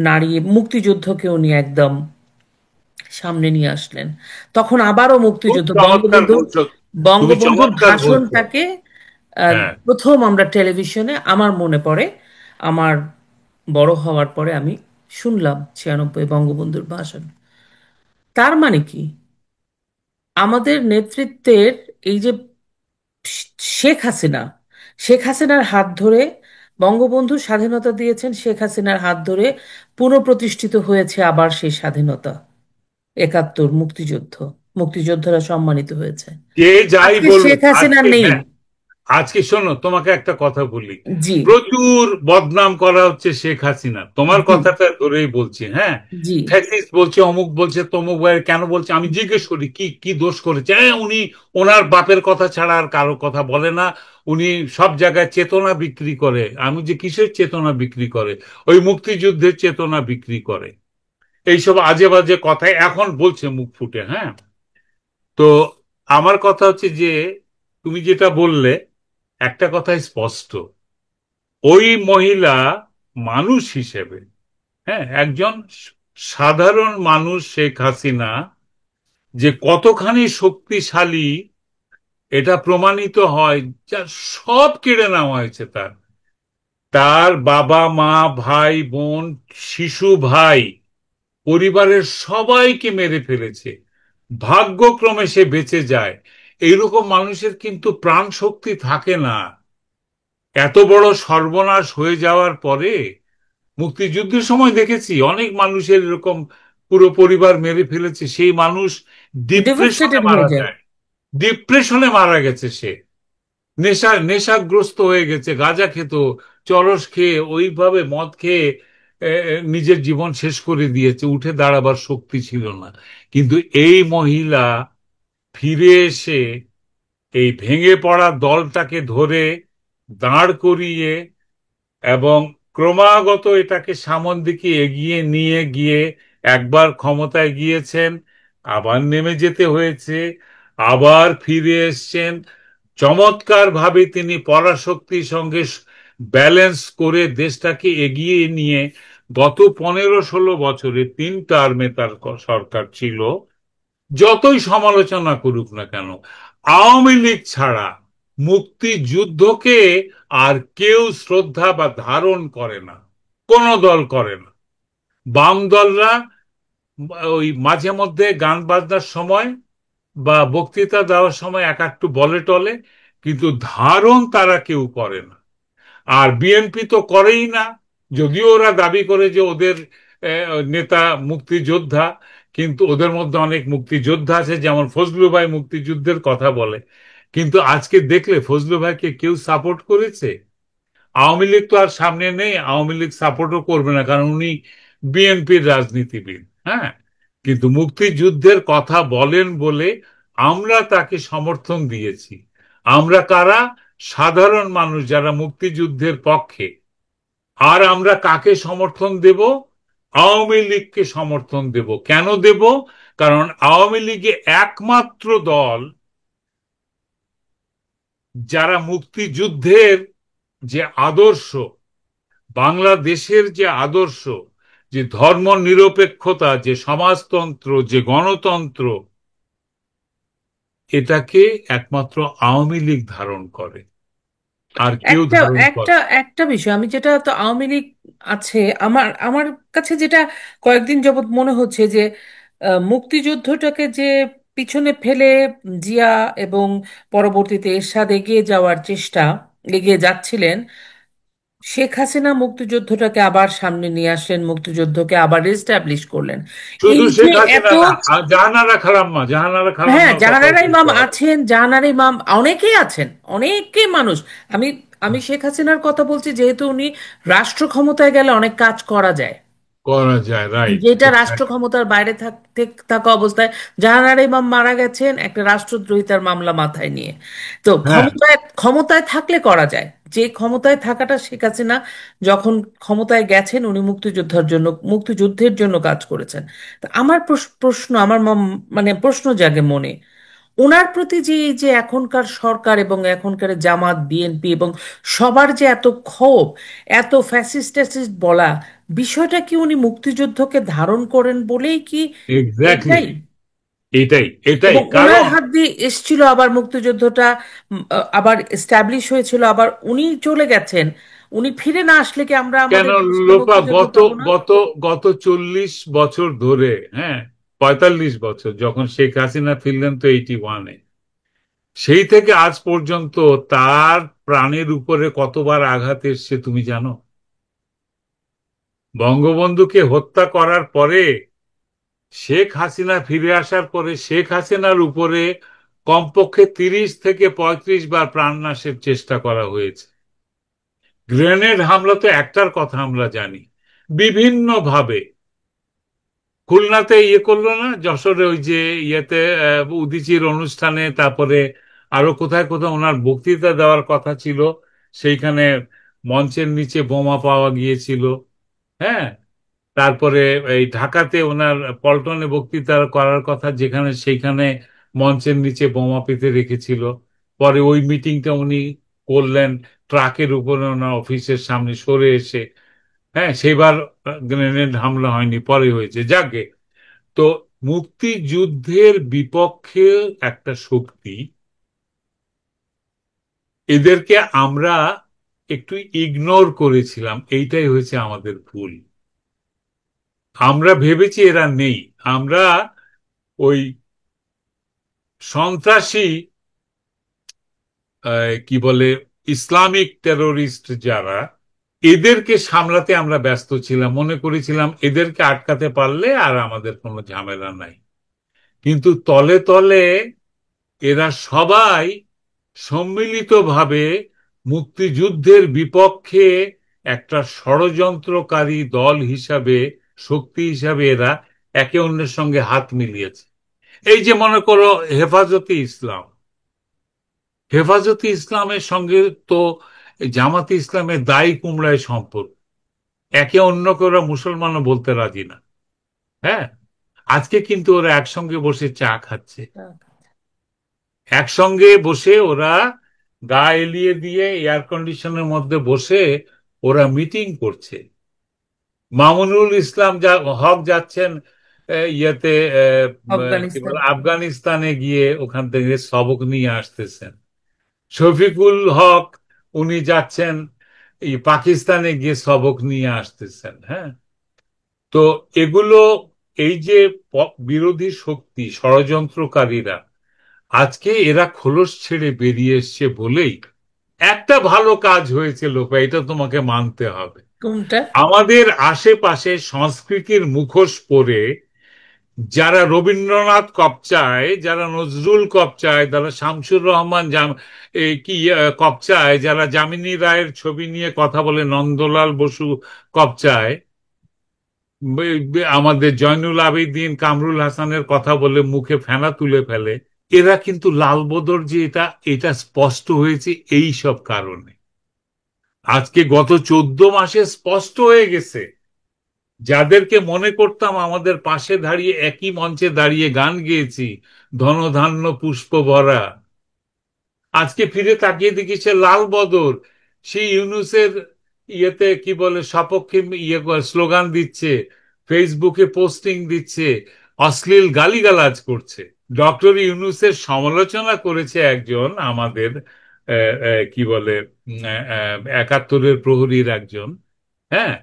নারী মুক্তিযুদ্ধকে উনি একদম সামনে নিয়ে আসলেন। তখন আবারও খুব মুক্তিযুদ্ধ, চমৎকার বঙ্গবন্ধুর বলছো, তুমি বঙ্গবন্ধুর চমৎকার বলছো। ভাষণটাকে হ্যাঁ, প্রথম আমরা টেলিভিশনে, আমার মনে পড়ে, আমার বড় হওয়ার পরে আমি শুনলাম 96 বঙ্গবন্ধুর ভাষণ। তার মানে কি? আমাদের নেতৃত্বের এই যে শেখ হাসিনা, শেখ হাসিনার হাত ধরে বঙ্গবন্ধু স্বাধীনতা দিয়েছেন, শেখ হাসিনার হাত ধরে পুনঃপ্রতিষ্ঠিত হয়েছে আবার সেই স্বাধীনতা। 71 মুক্তিযুদ্ধ, মুক্তিযোদ্ধারা সম্মানিত হয়েছে। কে যাই আজকে শেখ বলুক হাসিনা আজকে, নেই। হ্যাঁ, আজকে শোনো তোমাকে একটা কথা বলি। জি। প্রচুর বদনাম করা হচ্ছে শেখ হাসিনা, তোমার জি। কথাটা ধরেই বলছি, হ্যাঁ। জি। ফ্যাসিস্ট বলছে, অমুক বলছে, তমুক বলে, কেন বলছে? আমি জিজ্ঞেস করি কি কি দোষ করেছে? হ্যাঁ, উনি ওনার বাপের কথা ছাড়া আর কারো কথা বলে না। উনি সব জায়গায় চেতনা বিক্রি করে। আমি যে কিসের চেতনা বিক্রি করে? ওই মুক্তিযুদ্ধের চেতনা বিক্রি করে। এইসব আজে বাজে কথাই এখন বলছে মুখ ফুটে, হ্যাঁ। তো আমার কথা হচ্ছে যে, তুমি যেটা বললে, একটা কথাই স্পষ্ট, ওই মহিলা মানুষ হিসেবে, হ্যাঁ, একজন সাধারণ মানুষ শেখ হাসিনা যে কতখানি শক্তিশালী, এটা প্রমাণিত হয়। যা সব কেড়ে নেওয়া হয়েছে তার, তার বাবা মা ভাই বোন শিশু ভাই, পরিবারের সবাইকে মেরে ফেলেছে। ভাগ্যক্রমে সে বেঁচে যায়। এইরকম মানুষের কিন্তু প্রাণ শক্তি থাকে না। এত বড় সর্বনাশ হয়ে যাওয়ার পরে, মুক্তিযুদ্ধের সময় দেখেছি অনেক মানুষের এরকম পুরো পরিবার মেরে ফেলেছে, সেই মানুষ ডিপ্রেশনে ডেভাস্টেটেড হয়ে মারা যায়। যায়। ডিপ্রেশনে মারা গেছে সে, নেশাগ্রস্ত হয়ে গেছে, গাঁজা খেত, চরস খেয়ে, ওইভাবে মদ খেয়ে নিজের জীবন শেষ করে দিয়েছে, উঠে দাঁড়াবার শক্তি ছিল না। কিন্তু এই মহিলা ফিরে এসে এই ভেঙে পড়া দলটাকে ধরে দাঁড় করিয়ে এবং ক্রমাগত এটাকে সামনের দিকে এগিয়ে নিয়ে গিয়ে, একবার ক্ষমতায় গিয়েছেন, আবার নেমে যেতে হয়েছে, আবার ফিরে এসছেন। চমৎকার ভাবে তিনি পরাশক্তির সঙ্গে ব্যালেন্স করে দেশটাকে এগিয়ে নিয়ে, গত 15-16 বছরে 3 টার্মে তার সরকার ছিল। যতই সমালোচনা করুক না কেন, আওয়ামী লীগ ছাড়া মুক্তিযুদ্ধকে আর কেউ শ্রদ্ধা বা ধারণ করে না, কোন দল করে না। বাম দলরা ওই মাঝে মধ্যে গান বাজনার সময় বা বক্তৃতা দেওয়ার সময় এক একটু বলে টলে, কিন্তু ধারণ তারা কেউ করে না। আর বিএনপি তো করেই না, যদিও ওরা দাবি করে যে ওদের নেতা মুক্তিযোদ্ধা, কিন্তু ওদের মধ্যে অনেক মুক্তিযোদ্ধা আছে, যেমন ফজলু ভাই মুক্তিযুদ্ধের কথা বলে। কিন্তু আজকে দেখলে ফজলু ভাইকে কেউ সাপোর্ট করেছে? আওয়ামী লীগ তো আর সামনে নেই, আওয়ামী লীগ সাপোর্টও করবে না, কারণ উনি বিএনপির রাজনীতিবিদ, হ্যাঁ। কিন্তু মুক্তিযুদ্ধের কথা বলেন বলে আমরা তাকে সমর্থন দিয়েছি। আমরা কারা? সাধারণ মানুষ যারা মুক্তিযুদ্ধের পক্ষে। আর আমরা কাকে সমর্থন দেব? আওয়ামী লীগকে সমর্থন দেব। কেন দেব? কারণ আওয়ামী লীগে একমাত্র দল যারা মুক্তিযুদ্ধের যে আদর্শ, বাংলাদেশের যে আদর্শ, যে ধর্ম নিরপেক্ষতা, যে সমাজতন্ত্র, যে গণতন্ত্র, এটাকে একমাত্র আওয়ামী লীগ ধারণ করে, আর কেউ একটা ধারণ একটা করে। একটা বিষয়, আমি যেটা, তো আওয়ামী লীগ আছে, আমার আমার কাছে যেটা কয়েকদিন যাবৎ মনে হচ্ছে যে মুক্তিযুদ্ধটাকে যে পিছনে ফেলে জিয়া এবং পরবর্তীতে এরশাদ এগিয়ে যাওয়ার চেষ্টা, এগিয়ে যাচ্ছিলেন, শেখ হাসিনা মুক্তিযুদ্ধটাকে আবার সামনে নিয়ে আসলেন, মুক্তিযুদ্ধকে আবার রেস্টাবলিশ করলেন। শুধু এই যে শেখ এত, হাসিনা না, আর জাহানারা খালাম্মা, জাহানারা হ্যাঁ, খালাম্মার কথাও জাহানারা বলতে ইমাম হবে। আছেন, জাহানারা ইমাম অনেকেই আছেন, অনেকে মানুষ। আমি আমি শেখ হাসিনার কথা বলছি, যেহেতু উনি রাষ্ট্র ক্ষমতায় গেলে অনেক কাজ করা যায়, করা যায়, রাইট। যেটা রাষ্ট্র ক্ষমতার বাইরে থাকা অবস্থায়। জাহানারা ইমাম মারা গেছেন একটা রাষ্ট্রদ্রোহিতার মামলা মাথায় নিয়ে। তো হ্যাঁ, ক্ষমতায় ক্ষমতায় থাকলে করা যায়, যে ক্ষমতায় থাকাটা শেখ হাসিনা যখন ক্ষমতায় গেছেন, উনি মুক্তিযুদ্ধের জন্য কাজ করেছেন। তো আমার প্রশ্ন, আমার মানে প্রশ্ন জাগে মনে, ওনার প্রতি যে এই যে এখনকার সরকার এবং এখনকার জামাত বিএনপি এবং সবার যে এত ক্ষোভ, এত ফ্যাসিস্ট ট্যাসিস্ট বলা, বিষয়টা কি উনি মুক্তিযুদ্ধকে ধারণ করেন বলেই কি এক্স্যাক্টলি। এইটাই? এটাই এটাই এবং ওনার কারণ। হাত দিয়ে এসছিল আবার মুক্তিযুদ্ধটা, আবার এস্টাবলিশ হয়েছিল, আবার উনি চলে গেছেন, উনি ফিরে না আসলে কি আমরা কেন আমাদের দেশের লোপা, মুক্তিযুদ্ধ গত পাবো না? গত গত 40 বছর ধরে, হ্যাঁ, 45 বছর, যখন শেখ হাসিনা ফিরলেন তো 81-এ। সেই থেকে আজ পর্যন্ত তার প্রাণের উপরে কতবার আঘাত এসছে তুমি জানো? বঙ্গবন্ধুকে হত্যা করার পরে, শেখ হাসিনা ফিরে আসার পরে শেখ হাসিনার উপরে কমপক্ষে 30 থেকে 35 বার প্রাণনাশের চেষ্টা করা হয়েছে। গ্রেনেড হামলা তো একটার কথা আমরা জানি, বিভিন্ন ভাবে। খুলনাতে করলো না, যশোরে ওই যে ইয়েতে উদীচীর অনুষ্ঠানে, তারপরে আরো কোথায় কোথায় ওনার বক্তৃতা দেওয়ার কথা ছিল, সেইখানে মঞ্চের নিচে বোমা পাওয়া গিয়েছিল। হ্যাঁ, তারপরে এই ঢাকাতে ওনার পল্টনে বক্তৃতা করার কথা, যেখানে সেইখানে মঞ্চের নিচে বোমা পেতে রেখেছিল। পরে ওই মিটিংটা উনি করলেন ট্রাকের উপরে ওনার অফিসের সামনে সরে এসে। হ্যাঁ, সেবার গ্রেনেড হামলা হয়নি, পরে হয়েছে, যাকে। তো মুক্তিযুদ্ধের বিপক্ষে একটা শক্তি, এদেরকে আমরা একটু ইগনোর করেছিলাম, এইটাই হয়েছে আমাদের ভুল। আমরা ভেবেছি এরা নেই। আমরা ওই সন্ত্রাসী, কি বলে, ইসলামিক টেরোরিস্ট যারা, এদেরকে সামলাতে আমরা ব্যস্ত ছিলাম, মনে করেছিলাম এদেরকে আটকাতে পারলে আর আমাদের কোনো ঝামেলা নাই। কিন্তু তলে তলে এরা সবাই সম্মিলিতভাবে মুক্তিযুদ্ধের বিপক্ষে একটা ষড়যন্ত্রকারী দল হিসাবে, শক্তি হিসাবে এরা একে অন্যের সঙ্গে হাত মিলিয়েছে। এই যে মনে করো হেফাজতে ইসলাম, হেফাজতে ইসলামের সঙ্গে তো জামাতে ইসলামের দায় কুমড়ায় সম্পর্ক। একে অন্যকে ওরা মুসলমানও বলতে রাজি না। হ্যাঁ, আজকে কিন্তু ওরা একসঙ্গে বসে চা খাচ্ছে, একসঙ্গে বসে ওরা গা এলিয়ে দিয়ে এয়ার কন্ডিশনের মধ্যে বসে ওরা মিটিং করছে। মামুনুল ইসলাম হক যাচ্ছেন ইয়েতে, কি বলে, আফগানিস্তান। আফগানিস্তানে গিয়ে ওখান থেকে সবক নিয়ে আসতেছেন। শফিকুল হক, উনি যাচ্ছেন এই পাকিস্তানে গিয়ে সবক নিয়ে আসতেছেন। হ্যাঁ, তো এগুলো, এই যে বিরোধী শক্তি, ষড়যন্ত্রকারীরা, আজকে এরা খোলস ছেড়ে বেরিয়ে এসছে বলেই একটা ভালো কাজ হয়েছে লোক, এটা তোমাকে মানতে হবে। কোনটা? আমাদের আশেপাশে সংস্কৃতির মুখোশ পরে যারা রবীন্দ্রনাথ কপচায়, যারা নজরুল কপচায়, যারা শামসুর রহমান কপচায়, যারা যামিনী রায়ের ছবি নিয়ে কথা বলে, নন্দলাল বসু কপচায়, আমাদের জয়নুল আবেদিন কামরুল হাসানের কথা বলে মুখে ফেনা তুলে ফেলে, এরা কিন্তু লালবদর যে এটা, এটা স্পষ্ট হয়েছে এই সব কারণে। আজকে গত 14 মাসে স্পষ্ট হয়ে গেছে, যাদেরকে মনে করতাম আমাদের পাশে দাঁড়িয়ে, একই মঞ্চে দাঁড়িয়ে গান গেয়েছি, ধনধান্য পুষ্প ভরা, আজকে ফিরে তাকিয়ে দেখি সে লাল বদর, সেই ইউনুসের ইয়েতে কি বলে সপক্ষে স্লোগান দিচ্ছে, ফেসবুকে পোস্টিং দিচ্ছে, অশ্লীল গালিগালাজ করছে। ডক্টর ইউনুসের সমালোচনা করেছে একজন আমাদের কি বলে 71-এর প্রহরীর একজন। হ্যাঁ,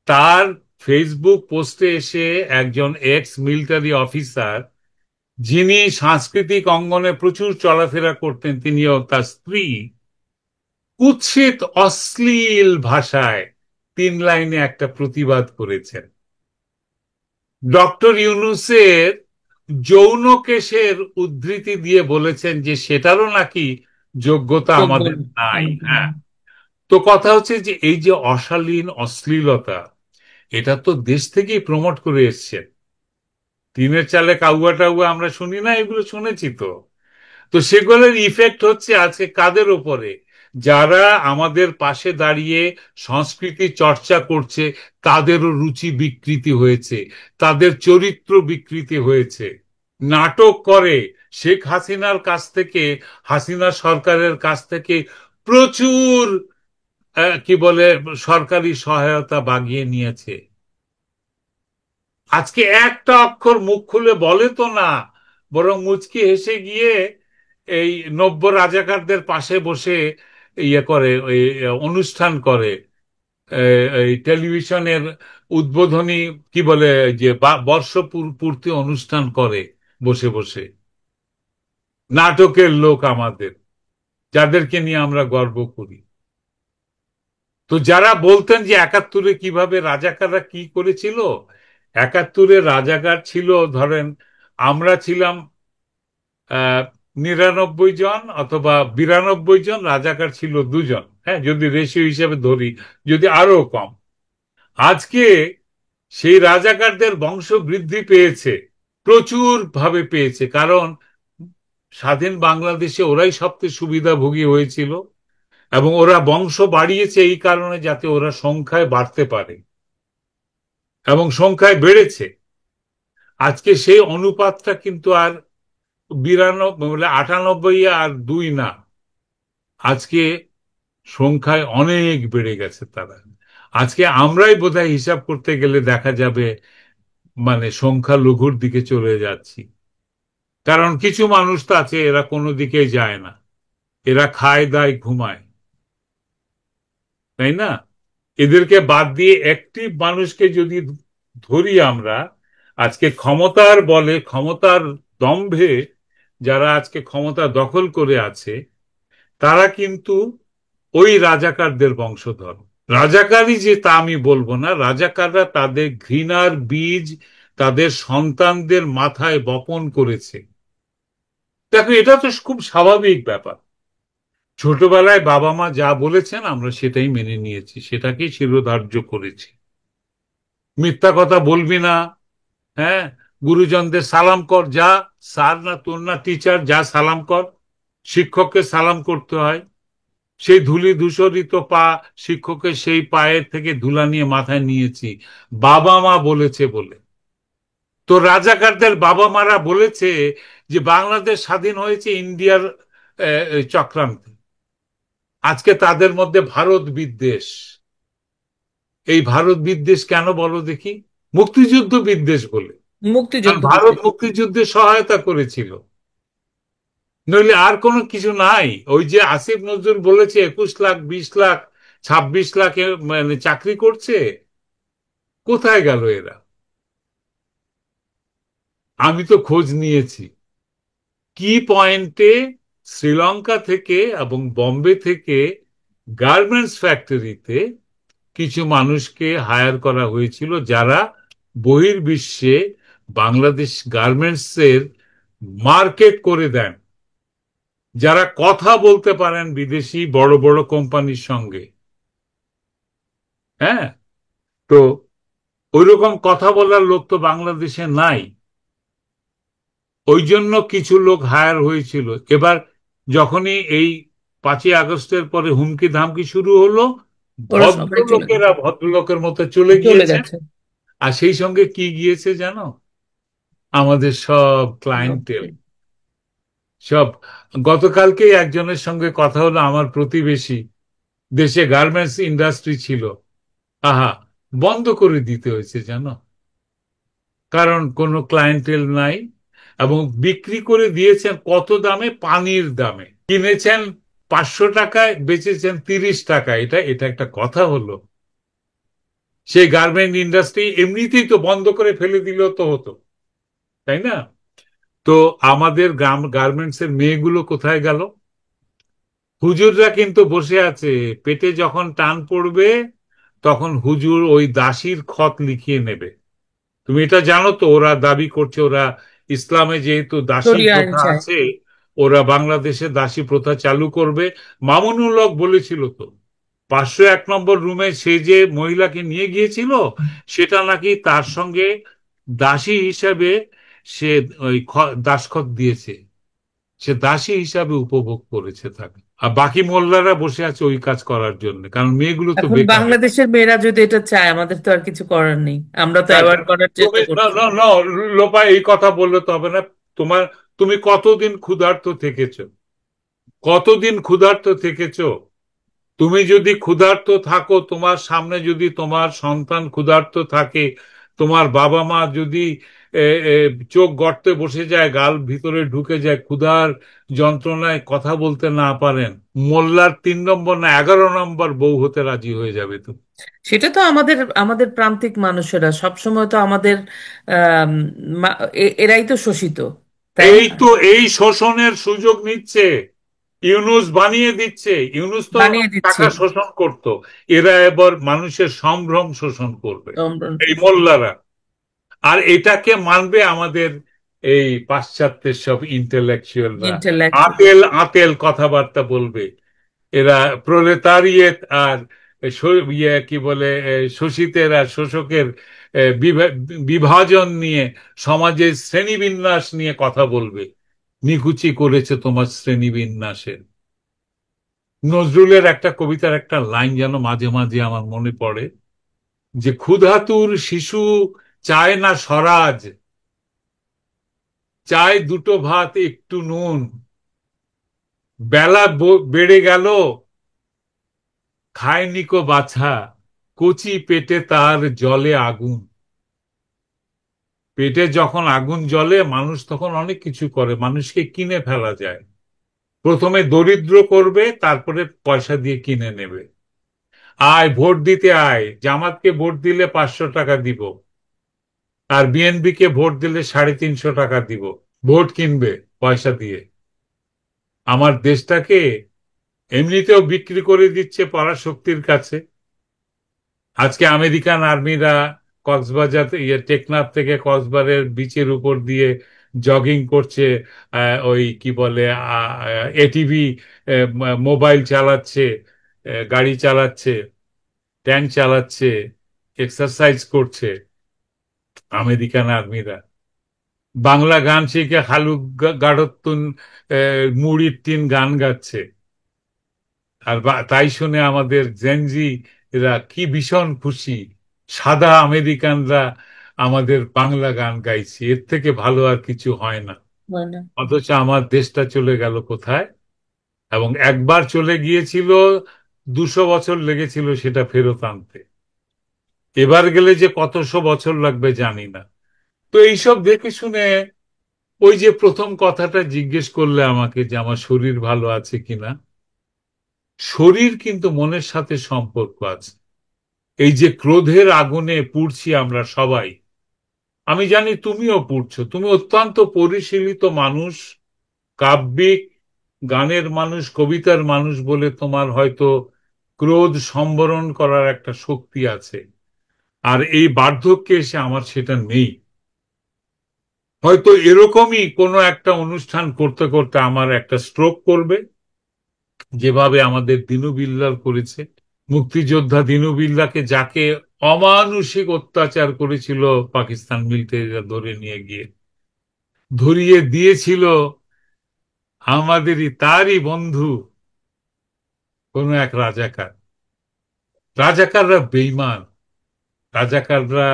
তার ফেসবুক পোস্টে এসে একজন এক্স মিলিটারি অফিসার, যিনি সাংস্কৃতিক অঙ্গনে প্রচুর চলাফেরা করতেন, তিনিও তার স্ত্রী, কুৎসিত অশ্লীল ভাষায় 3 লাইনে একটা প্রতিবাদ করেছেন। ডক্টর ইউনূসের যৌন কেসের উদ্ধৃতি দিয়ে বলেছেন যে সেটারও নাকি যোগ্যতা যোগ্য আমাদের না। নাই। হ্যাঁ, তো কথা হচ্ছে যে এই যে অশালীন অশ্লীলতা, এটা তো দেশ থেকেই প্রমোট করে এসছে। টিনের চালে কাউয়া টাউয়া আমরা শুনি না, এগুলো শুনেছি তো। তো সেগুলোর ইফেক্ট হচ্ছে আজকে কাদের উপরে? যারা আমাদের পাশে দাঁড়িয়ে সংস্কৃতি চর্চা করছে, তাদেরও রুচি বিকৃতি হয়েছে, তাদের চরিত্র বিকৃতি হয়েছে। নাটক করে, শেখ হাসিনার কাছ থেকে, হাসিনা সরকারের কাছ থেকে প্রচুর কি বলে সরকারি সহায়তা বাগিয়ে নিয়েছে। আজকে একটা অক্ষর মুখ খুলে বলে তো না, বরং মুচকি হেসে গিয়ে এই নব্য রাজাকারদের পাশে বসে ইয়ে করে, ওই অনুষ্ঠান করে। এই টেলিভিশনের উদ্বোধনী কি বলে যে বর্ষ পূর্তি অনুষ্ঠান করে বসে বসে, নাটকের লোক আমাদের, যাদেরকে নিয়ে আমরা গর্ব করি। তো যারা বলতেন যে একাত্তরে কিভাবে রাজাকাররা কি করেছিল, একাত্তরে রাজাকার ছিল, ধরেন আমরা ছিলাম 99 জন অথবা 92 জন, রাজাকার ছিল 2 জন, হ্যাঁ, যদি রেশিও হিসেবে ধরি, যদি আরো কম। আজকে সেই রাজাকারদের বংশ বৃদ্ধি পেয়েছে, প্রচুর ভাবে পেয়েছে, কারণ স্বাধীন বাংলাদেশে ওরাই সবচেয়ে সুবিধাভোগী হয়েছিল, এবং ওরা বংশ বাড়িয়েছে এই কারণে যাতে ওরা সংখ্যায় বাড়তে পারে, এবং সংখ্যায় বেড়েছে। আজকে সেই অনুপাতটা কিন্তু আর 92, 98 আর 2 না, আজকে সংখ্যায় অনেক বেড়ে গেছে তারা। আজকে আমরাই বোধহয় হিসাব করতে গেলে দেখা যাবে মানে সংখ্যালঘুর দিকে চলে যাচ্ছি। কারণ কিছু মানুষ তো আছে এরা কোনো দিকেই যায় না, এরা খায় দায় ঘুমায়, তাই না? এদেরকে বাদ দিয়ে অ্যাক্টিভ মানুষকে যদি ধরি আমরা, আজকে ক্ষমতার বলে, ক্ষমতার দম্ভে যারা আজকে ক্ষমতা দখল করে আছে, তারা কিন্তু ওই রাজাকারদের বংশধর। রাজাকারই যে তা আমি বলবো না, রাজাকাররা তাদের ঘৃণার বীজ তাদের সন্তানদের মাথায় বপন করেছে। দেখো, এটা তো খুব স্বাভাবিক ব্যাপার। ছোটবেলায় বাবা মা যা বলেছেন আমরা সেটাই মেনে নিয়েছি, সেটাকেই শিরোধার্য করেছি। মিথ্যা কথা বলবি না, হ্যাঁ, গুরুজনদের সালাম কর, যা স্যার না তোর না টিচার, যা সালাম কর। শিক্ষককে সালাম করতে হয়, সেই ধুলি ধূসরিত পা, শিক্ষকের সেই পায়ের থেকে ধুলা নিয়ে মাথায় নিয়েছি, বাবা মা বলেছে বলে। তো রাজাকারদের বাবা মারা বলেছে যে বাংলাদেশ স্বাধীন হয়েছে ইন্ডিয়ার চক্রান্তে। আজকে তাদের মধ্যে ভারত বিদ্বেষ। এই ভারত বিদ্বেষ কেন বলো দেখি? মুক্তিযুদ্ধ বিদ্বেষ বলে। কারণ মুক্তিযুদ্ধ ভারত বিদ্বেষ। মুক্তিযুদ্ধে সহায়তা করেছিল, নইলে আর কোনো কিছু নাই। ওই যে আসিফ নজরুল বলেছে 21 লাখ, 20 লাখ, 26 লাখে মানে চাকরি করছে, কোথায় গেল এরা? আমি তো খোঁজ নিয়েছি কি পয়েন্টে শ্রীলঙ্কা থেকে এবং বম্বে থেকে গার্মেন্টস ফ্যাক্টরিতে কিছু মানুষকে হায়ার করা হয়েছিল, যারা বহির্বিশ্বে বাংলাদেশ গার্মেন্টসের মার্কেট করে দেন, যারা কথা বলতে পারেন বিদেশি বড় বড় কোম্পানির সঙ্গে। হ্যাঁ, তো ওইরকম কথা বলার লোক তো বাংলাদেশে নাই, ওই জন্য কিছু লোক হায়ার হয়েছিল। এবার যখনই এই 5ই আগস্টের পরে হুমকি ধামকি শুরু হলো, ওরা সবাই চলে ভদ্রলোকেরা গেছে। ভদ্রলোকের মতো চলে চলে গিয়েছে। গেছে। আর সেই সঙ্গে কি গিয়েছে জানো? আমাদের সব ক্লায়েন্টেল, সব। গতকালকেই একজনের সঙ্গে কথা হলো, আমার প্রতিবেশী, দেশে গার্মেন্টস ইন্ডাস্ট্রি ছিল, আহা, বন্ধ করে দিতে হয়েছে জানো, কারণ কোনো ক্লায়েন্টেল নাই। এবং বিক্রি করে দিয়েছেন কত দামে? পানির দামে কিনেছেন, 500 টাকায় বেচেছেন 30 টাকা। এটা এটা একটা কথা হলো? সেই গার্মেন্ট ইন্ডাস্ট্রি এমনিতেই তো বন্ধ করে ফেলে দিলেও তো হতো, তাই না? তো আমাদের গার্মেন্টস এর মেয়েগুলো কোথায় গেল? হুজুররা কিন্তু বসে আছে, পেটে যখন টান পড়বে তখন হুজুর ওই দাসীর খত লিখিয়ে নেবে। তুমি এটা জানো তো? ওরা দাবি করছে ওরা ইসলামে যেহেতু দাসী সরিয়ে আইন প্রথা চায়। আছে, ওরা বাংলাদেশে দাসী প্রথা চালু করবে। মামুনুল হক বলেছিল তো, 501 নম্বর রুমে সে যে মহিলাকে নিয়ে গিয়েছিল, সেটা নাকি তার সঙ্গে দাসী হিসাবে সে ওই দাসখত দিয়েছে, সে দাসী হিসাবে উপভোগ করেছে তাকে। আর বাকি মোল্লারা বসে আছে ওই কাজ করার জন্য, কারণ মেয়েগুলো তো এখন বেকার। বাংলাদেশের মেয়েরা যদি এটা চায়, আমাদের তো আর কিছু করার নেই, আমরা তো যাক, অ্যাভয়েড করার তুমি চেষ্টা করছি। লোপা এই কথা বললে তো হবে না। তোমার, তুমি কতদিন ক্ষুধার্ত থেকেছো? কতদিন ক্ষুধার্ত থেকেছো? তুমি যদি ক্ষুধার্ত থাকো, তোমার সামনে যদি তোমার সন্তান ক্ষুধার্ত থাকে, তোমার বাবা মা যদি এ, এ, চোখ গর্তে বসে যায়, গাল ভিতরে ঢুকে যায়, ক্ষুধার যন্ত্রণায় কথা বলতে না পারেন, মোল্লার 3 নম্বর না 11 নম্বর বউ হতে রাজি হয়ে যাবে তো। সেটা তো আমাদের আমাদের প্রান্তিক মানুষেরা সবসময় তো আমাদের আম, এরাই তো শোষিত, তাই এই না? তো এই শোষণের সুযোগ নিচ্ছে, ইউনুস বানিয়ে দিচ্ছে। ইউনুস তো বানিয়ে দিচ্ছে। টাকা শোষণ করত, এরা এবার মানুষের সম্ভ্রম শোষণ করবে, সম্ভ্রম এই শোষণ। মোল্লারা। আর এটাকে মানবে আমাদের এই পাশ্চাত্যের সব ইন্টেলেকচুয়ালরা, ইন্টেলেক্ট। আতেল আতেল কথাবার্তা বলবে। এরা প্রলেতারিয়েত আর কি বলে, শোষিতের আর শোষকের বিভাজন নিয়ে, সমাজের শ্রেণীবিন্যাস নিয়ে কথা বলবে। নিকুচি করেছে তোমার শ্রেণীবিন্যাসের। নজরুলের একটা কবিতার একটা লাইন যেন মাঝে মাঝে আমার মনে পড়ে, যে ক্ষুধাতুর শিশু চায় না স্বরাজ, চায় দুটো ভাত একটু নুন, বেলা বেড়ে গেল, খায়নি কো বাছা, কচি পেটে তার জলে আগুন। পেটে যখন আগুন জ্বলে, মানুষ তখন অনেক কিছু করে, মানুষকে কিনে ফেলা যায়। প্রথমে দরিদ্র করবে, তারপরে পয়সা দিয়ে কিনে নেবে। আয় ভোট দিতে আয়, জামাতকে ভোট দিলে 500 টাকা দিব, আর বিএনপি কে ভোট দিলে 350 টাকা দিব। ভোট কিনবে পয়সা দিয়ে। আমার দেশটাকে এমনিতেও বিক্রি করে দিচ্ছে পরাশক্তির কাছে। আজকে আমেরিকান আর্মিরা কক্সবাজার টেকনাফ থেকে কক্সবাজারের বিচের উপর দিয়ে জগিং করছে, ওই কি বলে, এটিভি মোবাইল চালাচ্ছে, গাড়ি চালাচ্ছে, ট্যাঙ্ক চালাচ্ছে, এক্সারসাইজ করছে আমেরিকান আর্মিরা। বাংলা গান শিখে হালু গাড়ত্তুন মুড়ির টিন গান গাচ্ছে। আর তাই শুনে আমাদের জেনজি এরা কি ভীষণ খুশি, সাদা আমেরিকানরা আমাদের বাংলা গান গাইছে, এর থেকে ভালো আর কিছু হয় না। হয় না। অথচ আমার দেশটা চলে গেল কোথায়, এবং একবার চলে গিয়েছিল, 200 বছর লেগেছিল সেটা ফেরত আনতে। এবার গেলে যে কতশো বছর লাগবে জানি না। তো এইসব দেখে শুনে, ওই যে প্রথম কথাটা জিজ্ঞেস করলে আমাকে যে আমার শরীর ভালো আছে কিনা, শরীর কিন্তু মনের সাথে সম্পর্ক আছে। এই যে ক্রোধের আগুনে পুড়ছি আমরা সবাই, আমি জানি তুমিও পুড়ছো, তুমি অত্যন্ত পরিশীলিত মানুষ, কাব্যিক, গানের মানুষ, কবিতার মানুষ বলে তোমার হয়তো ক্রোধ সম্বরণ করার একটা শক্তি আছে। আর এই বার্ধক্যে এসে আমার সেটা নেই। হয়তো এরকমই কোনো একটা অনুষ্ঠান করতে করতে আমার একটা স্ট্রোক করবে, যেভাবে আমাদের দিনু বিল্লাল করেছে। মুক্তিযোদ্ধা দিনু বিল্লাহকে, যাকে অমানুষিক অত্যাচার করেছিল পাকিস্তান মিলিটারিরা ধরে নিয়ে গিয়ে, ধরিয়ে দিয়েছিল তারই বন্ধু কোন এক রাজাকার। রাজাকাররা বেঈমান, রাজাকাররা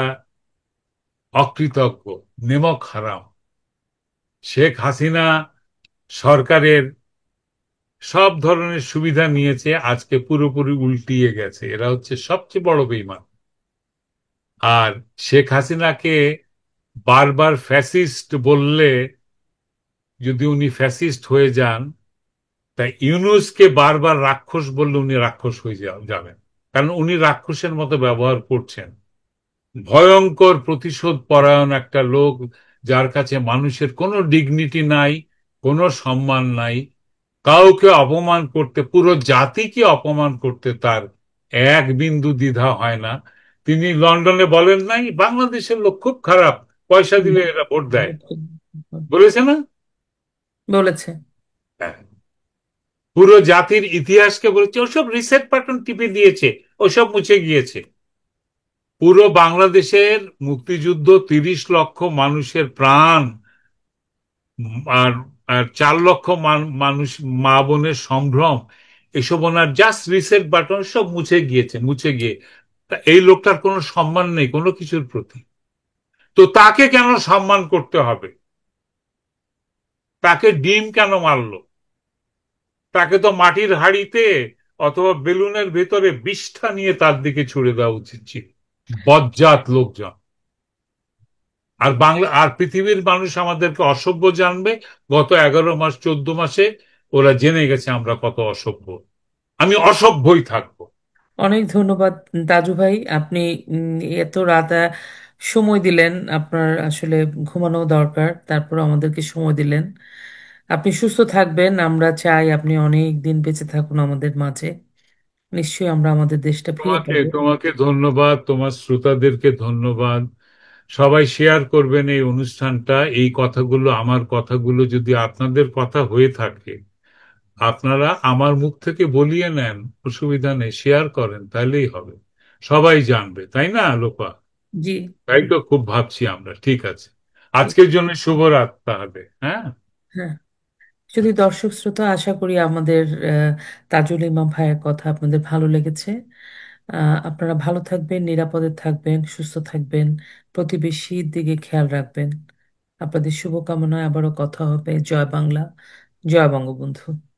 অকৃতজ্ঞ, নেমক হারাম। শেখ হাসিনা সরকারের সব ধরনের সুবিধা নিয়েছে, আজকে পুরোপুরি উল্টিয়ে গেছে। এরা হচ্ছে সবচেয়ে বড় বেঈমান। আর শেখ হাসিনাকে বারবার ফ্যাসিস্ট বললে, যদি উনি ফ্যাসিস্ট হয়ে যান, তাই ইউনূসকে বারবার রাক্ষস বললে উনি রাক্ষস হয়ে যাবেন। কারণ উনি রাক্ষসের মতো ব্যবহার করছেন। ভয়ঙ্কর প্রতিশোধ পরায়ণ একটা লোক, যার কাছে মানুষের কোনো ডিগনিটি নাই, কোনো সম্মান নাই। কাউকে অপমান করতে, পুরো জাতিকে অপমান করতে তার এক বিন্দু দ্বিধা হয় না। তিনি লন্ডনে বলেন নাই, বাংলাদেশের লোক খুব খারাপ, পয়সা দিলে এরা ভোট দেয়, বলেছে না? বলেছে। হ্যাঁ। পুরো জাতির ইতিহাসকে বলেছে ওসব রিসেট বাটন টিপে দিয়েছে, ওসব মুছে গিয়েছে। পুরো বাংলাদেশের মুক্তিযুদ্ধ, 30 লক্ষ মানুষের প্রাণ, আর আর 4 লক্ষ মানুষ, মা বোনের সম্ভ্রম, এসব ওনার জাস্ট রিসেট বাটন, সব মুছে গিয়েছে, মুছে গিয়ে তা এই লোকটার কোনো সম্মান নেই কোনো কিছুর প্রতি। তো তাকে কেন সম্মান করতে হবে? তাকে ডিম কেন মারলো? তাকে তো মাটির হাঁড়িতে অথবা বেলুনের ভেতরে বিষ্ঠা নিয়ে তার দিকে ছুড়ে দেওয়া উচিত ছিল। বজ্জাত লোকজন। আর বাংলা আর পৃথিবীর মানুষ আমাদেরকে অসভ্য জানবে। গত 11 মাস 14 মাসে ওরা জেনে গেছে আমরা কত অসভ্য। আমি অসভ্যই থাকবো। অনেক ধন্যবাদ দাজু ভাই, আপনি এত রাত সময় দিলেন। আপনার আসলে ঘুমানো দরকার, তারপর আমাদেরকে সময় দিলেন। আপনি সুস্থ থাকবেন, আমরা চাই আপনি অনেক দিন বেঁচে থাকুন আমাদের মাঝে। নিশ্চয়ই আমরা আমাদের দেশটা ফিরে তোমাকে পাবো। তোমাকে ধন্যবাদ, তোমার শ্রোতাদেরকে ধন্যবাদ। সবাই শেয়ার করবেন এই অনুষ্ঠানটা। এই কথাগুলো, আমার কথাগুলো যদি আপনাদের কথা হয়ে থাকে, আপনারা আমার মুখ থেকে বলিয়ে নেন, অসুবিধা নেই, শেয়ার করেন, তাহলেই হবে। সবাই জানবে, তাই না লোপা? জি। তাই তো খুব ভাবছি আমরা। ঠিক আছে, ঠিক। আজকের জন্য শুভরাত তাহলে, হ্যাঁ। হ্যাঁ। যদি দর্শক শ্রোতা, আশা করি আমাদের তাজুল ইমাম ভাইয়ের কথা আপনাদের ভালো লেগেছে। আপনারা ভালো থাকবেন, নিরাপদে থাকবেন, সুস্থ থাকবেন, প্রতিবেশীর দিকে খেয়াল রাখবেন। আপনাদের শুভকামনায় আবারও কথা হবে। জয় বাংলা, জয় বঙ্গবন্ধু।